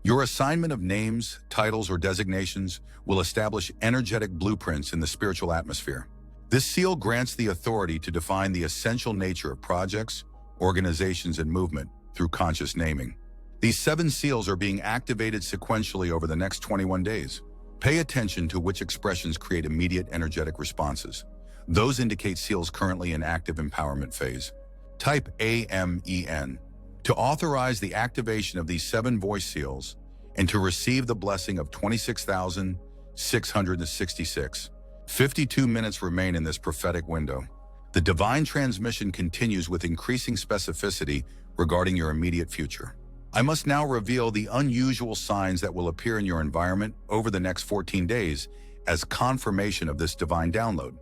Your assignment of names, titles, or designations will establish energetic blueprints in the spiritual atmosphere. This seal grants the authority to define the essential nature of projects, organizations, and movement through conscious naming. These 7 seals are being activated sequentially over the next 21 days. Pay attention to which expressions create immediate energetic responses. Those indicate seals currently in active empowerment phase. Type AMEN to authorize the activation of these 7 voice seals and to receive the blessing of 26,666. 52 minutes remain in this prophetic window. The divine transmission continues with increasing specificity regarding your immediate future. I must now reveal the unusual signs that will appear in your environment over the next 14 days as confirmation of this divine download.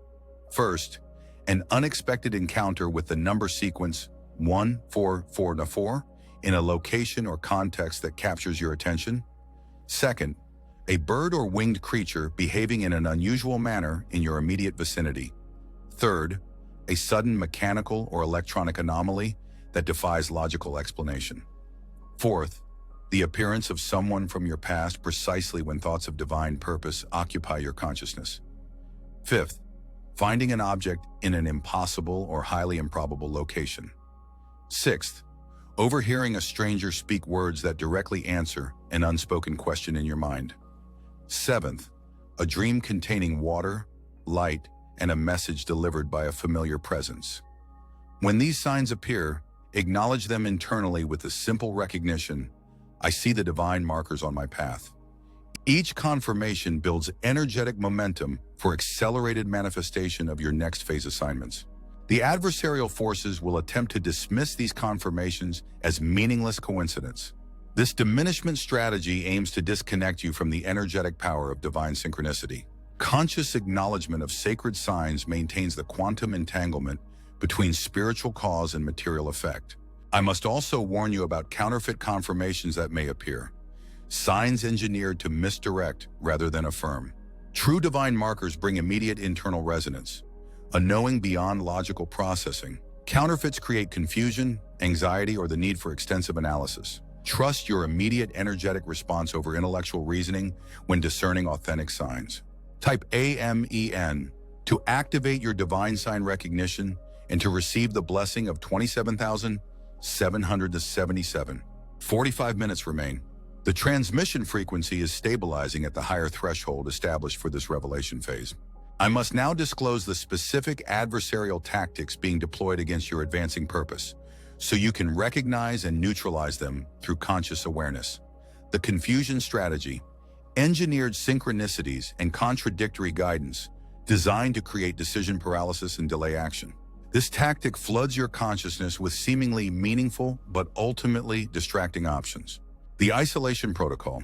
First, an unexpected encounter with the number sequence 144 in a location or context that captures your attention. Second, a bird or winged creature behaving in an unusual manner in your immediate vicinity. Third, a sudden mechanical or electronic anomaly that defies logical explanation. Fourth, the appearance of someone from your past precisely when thoughts of divine purpose occupy your consciousness. Fifth, finding an object in an impossible or highly improbable location. Sixth, overhearing a stranger speak words that directly answer an unspoken question in your mind. Seventh, a dream containing water, light, and a message delivered by a familiar presence. When these signs appear, acknowledge them internally with the simple recognition, I see the divine markers on my path. Each confirmation builds energetic momentum for accelerated manifestation of your next phase assignments. The adversarial forces will attempt to dismiss these confirmations as meaningless coincidence. This diminishment strategy aims to disconnect you from the energetic power of divine synchronicity. Conscious acknowledgement of sacred signs maintains the quantum entanglement between spiritual cause and material effect. I must also warn you about counterfeit confirmations that may appear. Signs engineered to misdirect rather than affirm. True divine markers bring immediate internal resonance, a knowing beyond logical processing. Counterfeits create confusion, anxiety, or the need for extensive analysis. Trust your immediate energetic response over intellectual reasoning when discerning authentic signs. Type AMEN to activate your divine sign recognition and to receive the blessing of 27,777. 45 minutes remain. The transmission frequency is stabilizing at the higher threshold established for this revelation phase. I must now disclose the specific adversarial tactics being deployed against your advancing purpose, so you can recognize and neutralize them through conscious awareness. The confusion strategy, engineered synchronicities and contradictory guidance designed to create decision paralysis and delay action. This tactic floods your consciousness with seemingly meaningful but ultimately distracting options. The isolation protocol,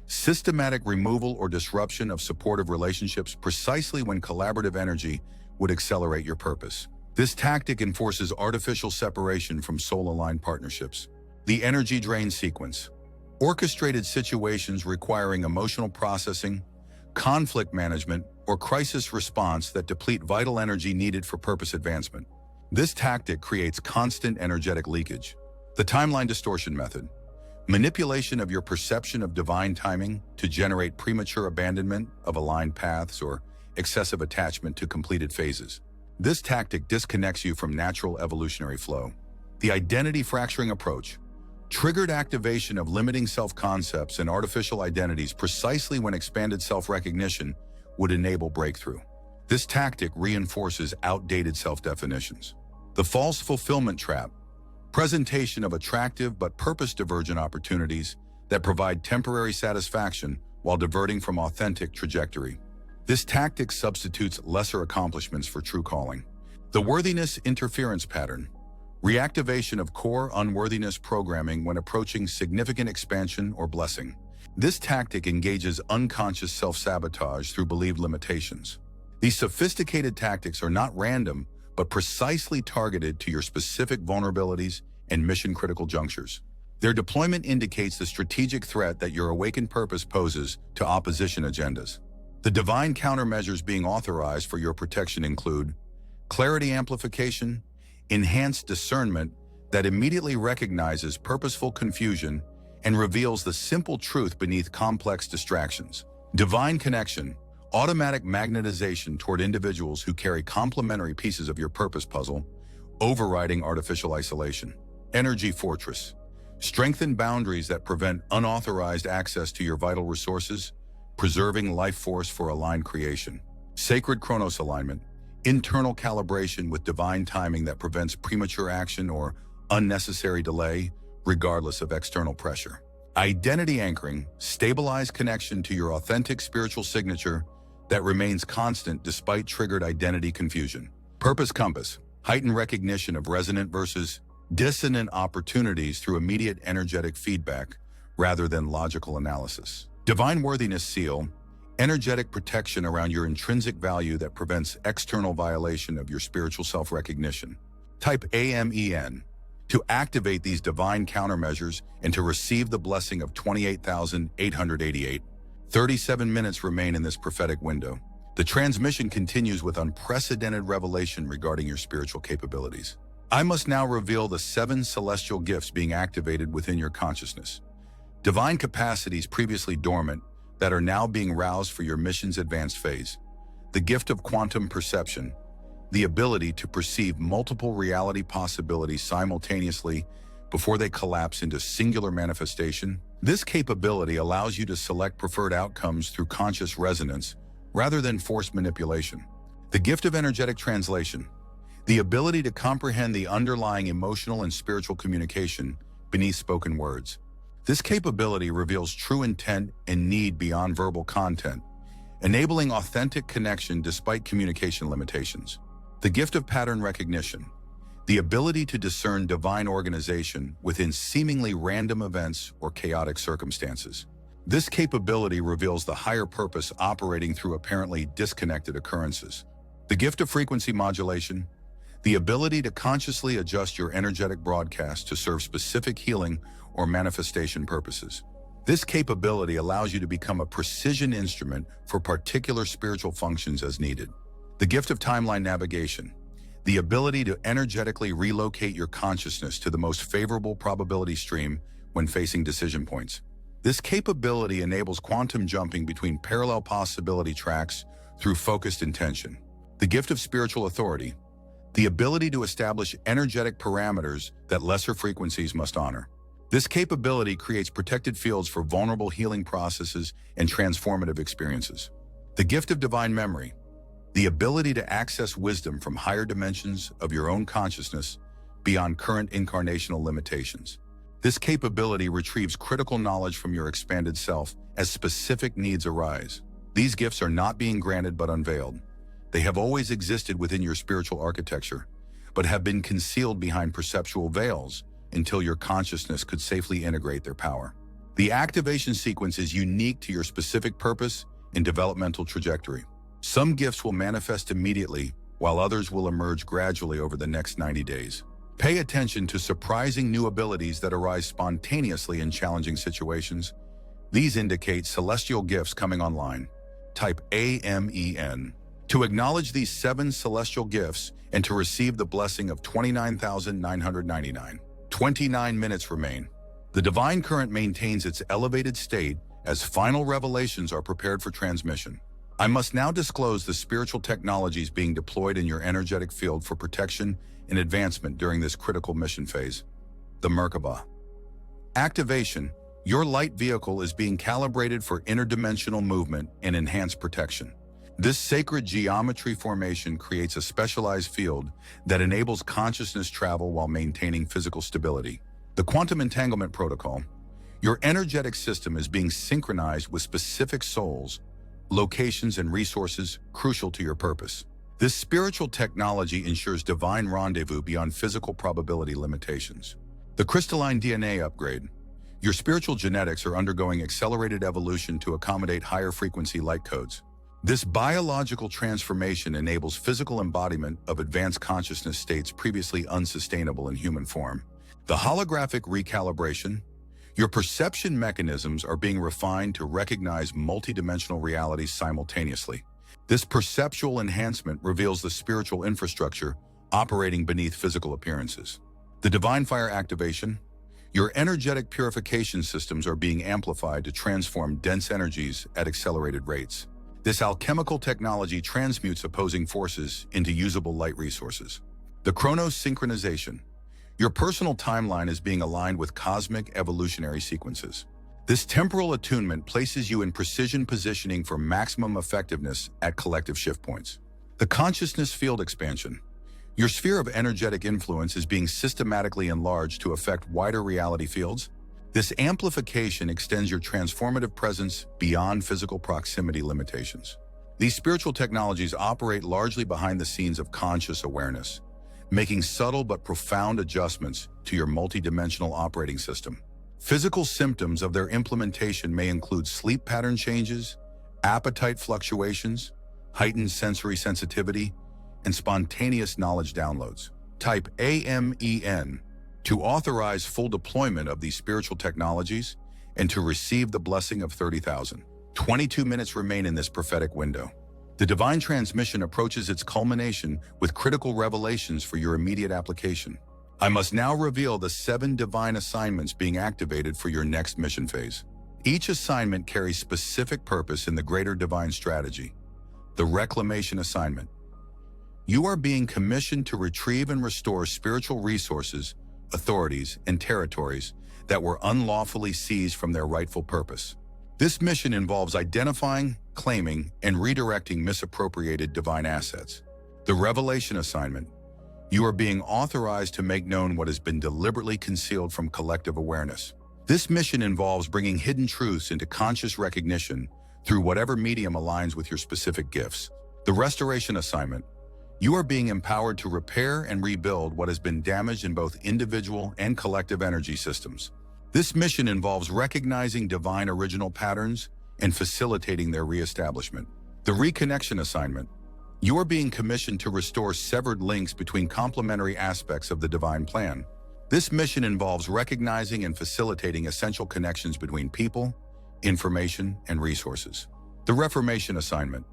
systematic removal or disruption of supportive relationships precisely when collaborative energy would accelerate your purpose. This tactic enforces artificial separation from soul-aligned partnerships. The energy drain sequence, orchestrated situations requiring emotional processing, conflict management, or crisis response that deplete vital energy needed for purpose advancement. This tactic creates constant energetic leakage. The timeline distortion method, manipulation of your perception of divine timing to generate premature abandonment of aligned paths or excessive attachment to completed phases. This tactic disconnects you from natural evolutionary flow. The identity fracturing approach, triggered activation of limiting self-concepts and artificial identities precisely when expanded self-recognition would enable breakthrough. This tactic reinforces outdated self-definitions. The false fulfillment trap, presentation of attractive but purpose-divergent opportunities that provide temporary satisfaction while diverting from authentic trajectory. This tactic substitutes lesser accomplishments for true calling. The worthiness interference pattern, reactivation of core unworthiness programming when approaching significant expansion or blessing. This tactic engages unconscious self-sabotage through believed limitations. These sophisticated tactics are not random, but precisely targeted to your specific vulnerabilities and mission-critical junctures. Their deployment indicates the strategic threat that your awakened purpose poses to opposition agendas. The divine countermeasures being authorized for your protection include clarity amplification, enhanced discernment that immediately recognizes purposeful confusion and reveals the simple truth beneath complex distractions. Divine connection, automatic magnetization toward individuals who carry complementary pieces of your purpose puzzle, overriding artificial isolation. Energy fortress. Strengthen boundaries that prevent unauthorized access to your vital resources, preserving life force for aligned creation. Sacred Chronos alignment. Internal calibration with divine timing that prevents premature action or unnecessary delay, regardless of external pressure. Identity anchoring. Stabilize connection to your authentic spiritual signature that remains constant despite triggered identity confusion. Purpose compass. Heighten recognition of resonant versus dissonant opportunities through immediate energetic feedback rather than logical analysis. Divine worthiness seal. Energetic protection around your intrinsic value that prevents external violation of your spiritual self-recognition. Type AMEN to activate these divine countermeasures and to receive the blessing of 28,888. 37 minutes remain in this prophetic window. The transmission continues with unprecedented revelation regarding your spiritual capabilities. I must now reveal the 7 celestial gifts being activated within your consciousness. Divine capacities previously dormant that are now being roused for your mission's advanced phase. The gift of quantum perception, the ability to perceive multiple reality possibilities simultaneously before they collapse into singular manifestation. This capability allows you to select preferred outcomes through conscious resonance rather than forced manipulation. The gift of energetic translation, the ability to comprehend the underlying emotional and spiritual communication beneath spoken words. This capability reveals true intent and need beyond verbal content, enabling authentic connection despite communication limitations. The gift of pattern recognition, the ability to discern divine organization within seemingly random events or chaotic circumstances. This capability reveals the higher purpose operating through apparently disconnected occurrences. The gift of frequency modulation, the ability to consciously adjust your energetic broadcast to serve specific healing or manifestation purposes. This capability allows you to become a precision instrument for particular spiritual functions as needed. The gift of timeline navigation, the ability to energetically relocate your consciousness to the most favorable probability stream when facing decision points. This capability enables quantum jumping between parallel possibility tracks through focused intention. The gift of spiritual authority, the ability to establish energetic parameters that lesser frequencies must honor. This capability creates protected fields for vulnerable healing processes and transformative experiences. The gift of divine memory, the ability to access wisdom from higher dimensions of your own consciousness beyond current incarnational limitations. This capability retrieves critical knowledge from your expanded self as specific needs arise. These gifts are not being granted but unveiled. They have always existed within your spiritual architecture, but have been concealed behind perceptual veils until your consciousness could safely integrate their power. The activation sequence is unique to your specific purpose and developmental trajectory. Some gifts will manifest immediately, while others will emerge gradually over the next 90 days. Pay attention to surprising new abilities that arise spontaneously in challenging situations. These indicate celestial gifts coming online. Type AMEN to acknowledge these 7 celestial gifts and to receive the blessing of 29,999. 29 minutes remain. The divine current maintains its elevated state as final revelations are prepared for transmission. I must now disclose the spiritual technologies being deployed in your energetic field for protection and advancement during this critical mission phase. The Merkaba. Activation. Your light vehicle is being calibrated for interdimensional movement and enhanced protection. This sacred geometry formation creates a specialized field that enables consciousness travel while maintaining physical stability. The Quantum Entanglement Protocol. Your energetic system is being synchronized with specific souls, locations, and resources crucial to your purpose. This spiritual technology ensures divine rendezvous beyond physical probability limitations. The Crystalline DNA Upgrade. Your spiritual genetics are undergoing accelerated evolution to accommodate higher frequency light codes. This biological transformation enables physical embodiment of advanced consciousness states previously unsustainable in human form. The Holographic Recalibration. Your perception mechanisms are being refined to recognize multidimensional realities simultaneously. This perceptual enhancement reveals the spiritual infrastructure operating beneath physical appearances. The Divine Fire Activation. Your energetic purification systems are being amplified to transform dense energies at accelerated rates. This alchemical technology transmutes opposing forces into usable light resources. The Chronos synchronization. Your personal timeline is being aligned with cosmic evolutionary sequences. This temporal attunement places you in precision positioning for maximum effectiveness at collective shift points. The consciousness field expansion. Your sphere of energetic influence is being systematically enlarged to affect wider reality fields. This amplification extends your transformative presence beyond physical proximity limitations. These spiritual technologies operate largely behind the scenes of conscious awareness, making subtle but profound adjustments to your multidimensional operating system. Physical symptoms of their implementation may include sleep pattern changes, appetite fluctuations, heightened sensory sensitivity, and spontaneous knowledge downloads. Type AMEN to authorize full deployment of these spiritual technologies and to receive the blessing of 30,000. 22 minutes remain in this prophetic window. The divine transmission approaches its culmination with critical revelations for your immediate application. I must now reveal the 7 divine assignments being activated for your next mission phase. Each assignment carries specific purpose in the greater divine strategy. The reclamation assignment. You are being commissioned to retrieve and restore spiritual resources, authorities, and territories that were unlawfully seized from their rightful purpose. This mission involves identifying, claiming, and redirecting misappropriated divine assets. The revelation assignment. You are being authorized to make known what has been deliberately concealed from collective awareness. This mission involves bringing hidden truths into conscious recognition through whatever medium aligns with your specific gifts. The restoration assignment. You are being empowered to repair and rebuild what has been damaged in both individual and collective energy systems. This mission involves recognizing divine original patterns and facilitating their reestablishment. The reconnection assignment. You are being commissioned to restore severed links between complementary aspects of the divine plan. This mission involves recognizing and facilitating essential connections between people, information, and resources. The reformation assignment.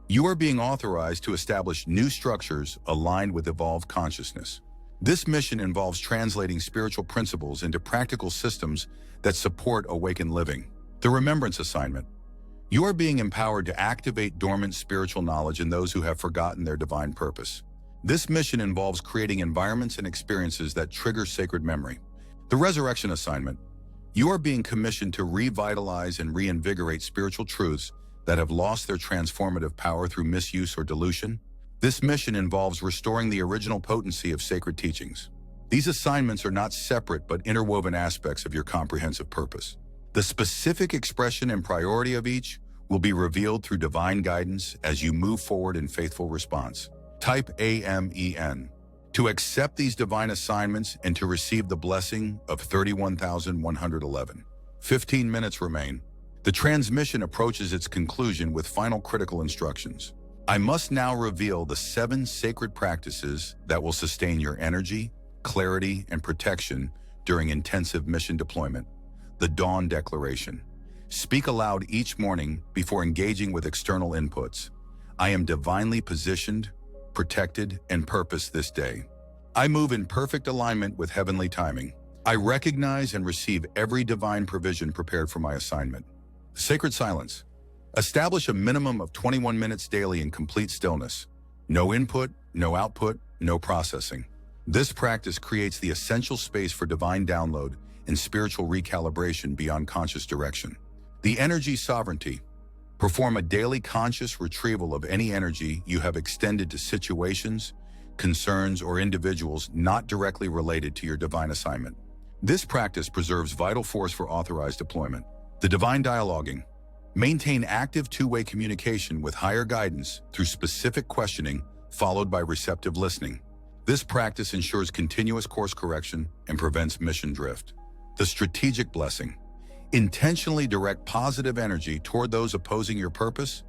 You are being authorized to establish new structures aligned with evolved consciousness. This mission involves translating spiritual principles into practical systems that support awakened living. The remembrance assignment. You are being empowered to activate dormant spiritual knowledge in those who have forgotten their divine purpose. This mission involves creating environments and experiences that trigger sacred memory. The resurrection assignment. You are being commissioned to revitalize and reinvigorate spiritual truths that have lost their transformative power through misuse or dilution. This mission involves restoring the original potency of sacred teachings. These assignments are not separate but interwoven aspects of your comprehensive purpose. The specific expression and priority of each will be revealed through divine guidance as you move forward in faithful response. Type AMEN to accept these divine assignments and to receive the blessing of 31,111. 15 minutes remain. The transmission approaches its conclusion with final critical instructions. I must now reveal the 7 sacred practices that will sustain your energy, clarity, and protection during intensive mission deployment. The Dawn Declaration. Speak aloud each morning before engaging with external inputs. I am divinely positioned, protected, and purposed this day. I move in perfect alignment with heavenly timing. I recognize and receive every divine provision prepared for my assignment. Sacred silence. Establish a minimum of 21 minutes daily in complete stillness. No input, no output, no processing. This practice creates the essential space for divine download and spiritual recalibration beyond conscious direction. The energy sovereignty. Perform a daily conscious retrieval of any energy you have extended to situations, concerns, or individuals not directly related to your divine assignment. This practice preserves vital force for authorized deployment. The divine dialoguing. Maintain active two-way communication with higher guidance through specific questioning followed by receptive listening. This practice ensures continuous course correction and prevents mission drift. The strategic blessing. Intentionally direct positive energy toward those opposing your purpose,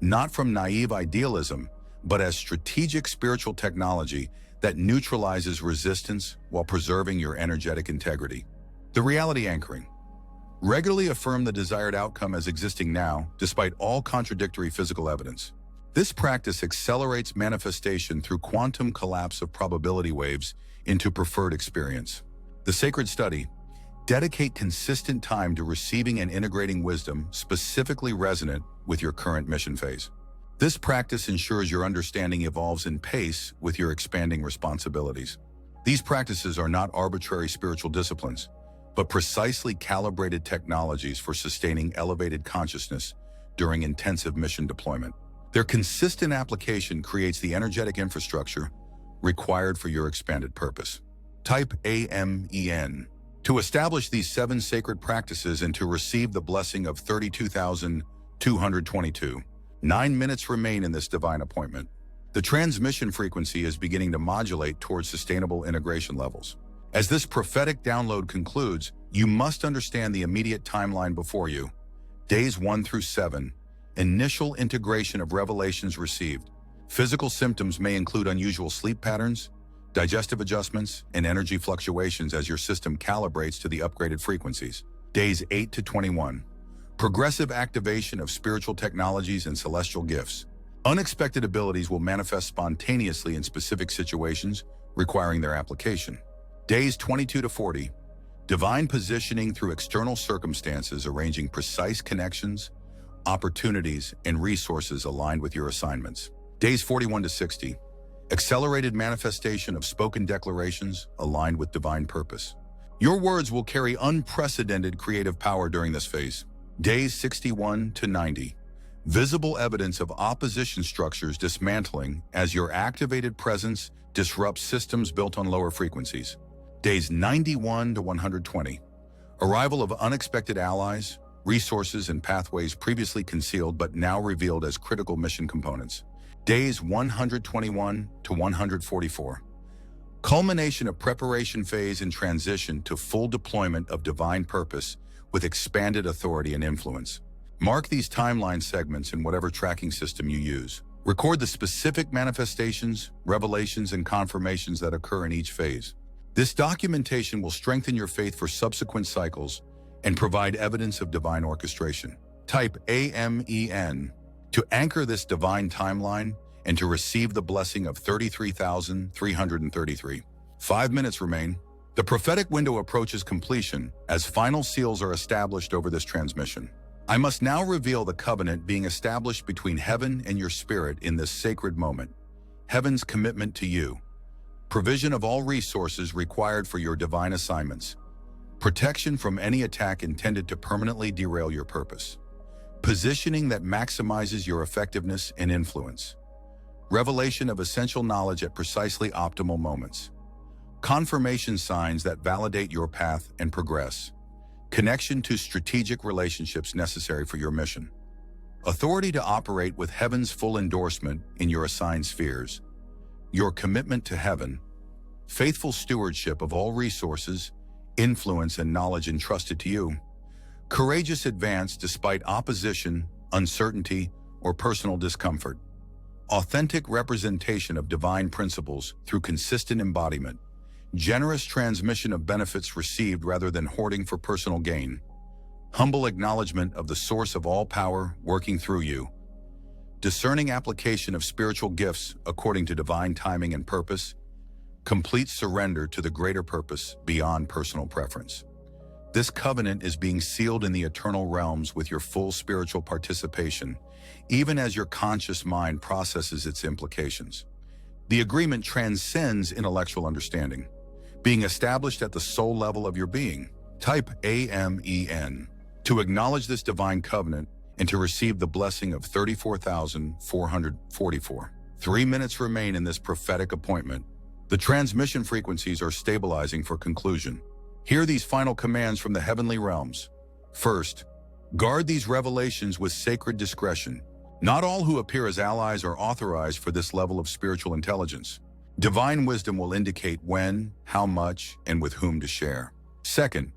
not from naive idealism, but as strategic spiritual technology that neutralizes resistance while preserving your energetic integrity. The reality anchoring. Regularly affirm the desired outcome as existing now, despite all contradictory physical evidence. This practice accelerates manifestation through quantum collapse of probability waves into preferred experience. The sacred study. Dedicate consistent time to receiving and integrating wisdom specifically resonant with your current mission phase. This practice ensures your understanding evolves in pace with your expanding responsibilities. These practices are not arbitrary spiritual disciplines, but precisely calibrated technologies for sustaining elevated consciousness during intensive mission deployment. Their consistent application creates the energetic infrastructure required for your expanded purpose. Type AMEN to establish these 7 sacred practices and to receive the blessing of 32,222. 9 minutes remain in this divine appointment. The transmission frequency is beginning to modulate towards sustainable integration levels. As this prophetic download concludes, you must understand the immediate timeline before you. Days 1 through 7, initial integration of revelations received. Physical symptoms may include unusual sleep patterns, digestive adjustments, and energy fluctuations as your system calibrates to the upgraded frequencies. Days 8 to 21, progressive activation of spiritual technologies and celestial gifts. Unexpected abilities will manifest spontaneously in specific situations requiring their application. Days 22 to 40, divine positioning through external circumstances arranging precise connections, opportunities, and resources aligned with your assignments. Days 41 to 60, accelerated manifestation of spoken declarations aligned with divine purpose. Your words will carry unprecedented creative power during this phase. Days 61 to 90, visible evidence of opposition structures dismantling as your activated presence disrupts systems built on lower frequencies. Days 91 to 120, arrival of unexpected allies, resources, and pathways previously concealed but now revealed as critical mission components. Days 121 to 144, culmination of preparation phase and transition to full deployment of divine purpose with expanded authority and influence. Mark these timeline segments in whatever tracking system you use. Record the specific manifestations, revelations, and confirmations that occur in each phase. This documentation will strengthen your faith for subsequent cycles and provide evidence of divine orchestration. Type AMEN to anchor this divine timeline and to receive the blessing of 33,333. 5 minutes remain. The prophetic window approaches completion as final seals are established over this transmission. I must now reveal the covenant being established between heaven and your spirit in this sacred moment. Heaven's commitment to you. Provision of all resources required for your divine assignments. Protection from any attack intended to permanently derail your purpose. Positioning that maximizes your effectiveness and influence. Revelation of essential knowledge at precisely optimal moments. Confirmation signs that validate your path and progress. Connection to strategic relationships necessary for your mission. Authority to operate with heaven's full endorsement in your assigned spheres. Your commitment to heaven. Faithful stewardship of all resources, influence, and knowledge entrusted to you. Courageous advance despite opposition, uncertainty, or personal discomfort. Authentic representation of divine principles through consistent embodiment. Generous transmission of benefits received rather than hoarding for personal gain. Humble acknowledgement of the source of all power working through you. Discerning application of spiritual gifts according to divine timing and purpose. Complete surrender to the greater purpose beyond personal preference. This covenant is being sealed in the eternal realms with your full spiritual participation, even as your conscious mind processes its implications. The agreement transcends intellectual understanding, being established at the soul level of your being. Type AMEN to acknowledge this divine covenant and to receive the blessing of 34,444. 3 minutes remain in this prophetic appointment. The transmission frequencies are stabilizing for conclusion. Hear these final commands from the heavenly realms. First, guard these revelations with sacred discretion. Not all who appear as allies are authorized for this level of spiritual intelligence. Divine wisdom will indicate when, how much, and with whom to share. Second,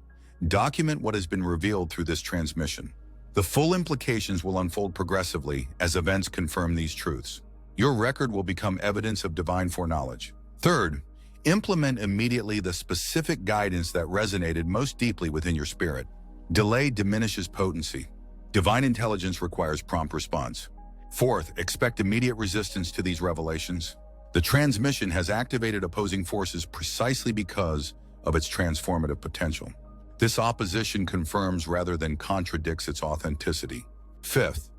document what has been revealed through this transmission. The full implications will unfold progressively as events confirm these truths. Your record will become evidence of divine foreknowledge. Third, implement immediately the specific guidance that resonated most deeply within your spirit. Delay diminishes potency. Divine intelligence requires prompt response. Fourth, expect immediate resistance to these revelations. The transmission has activated opposing forces precisely because of its transformative potential. This opposition confirms rather than contradicts its authenticity. Fifth,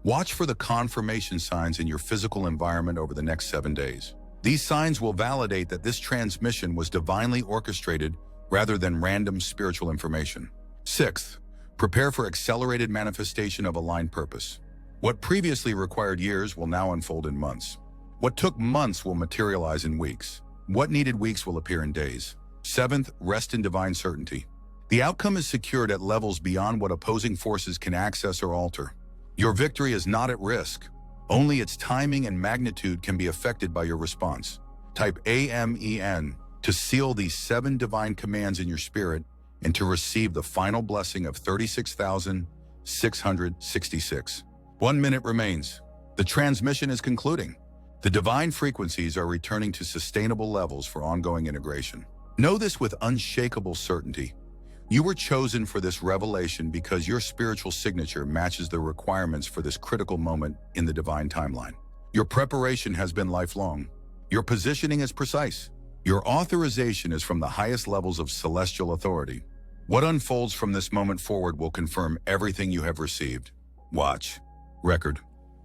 watch for the confirmation signs in your physical environment over the next 7 days. These signs will validate that this transmission was divinely orchestrated rather than random spiritual information. Sixth, prepare for accelerated manifestation of aligned purpose. What previously required years will now unfold in months. What took months will materialize in weeks. What needed weeks will appear in days. Seventh, rest in divine certainty. The outcome is secured at levels beyond what opposing forces can access or alter. Your victory is not at risk. Only its timing and magnitude can be affected by your response. Type AMEN to seal these 7 divine commands in your spirit and to receive the final blessing of 36,666. 1 minute remains. The transmission is concluding. The divine frequencies are returning to sustainable levels for ongoing integration. Know this with unshakable certainty. You were chosen for this revelation because your spiritual signature matches the requirements for this critical moment in the divine timeline. Your preparation has been lifelong. Your positioning is precise. Your authorization is from the highest levels of celestial authority. What unfolds from this moment forward will confirm everything you have received. Watch. Record.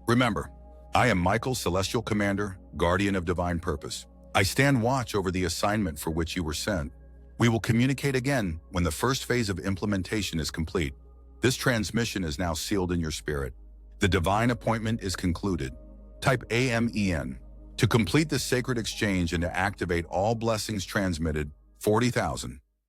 Remember, I am Michael, Celestial Commander, Guardian of Divine Purpose. I stand watch over the assignment for which you were sent. We will communicate again when the first phase of implementation is complete. This transmission is now sealed in your spirit. The divine appointment is concluded. Type AMEN to complete this sacred exchange and to activate all blessings transmitted. 40,000.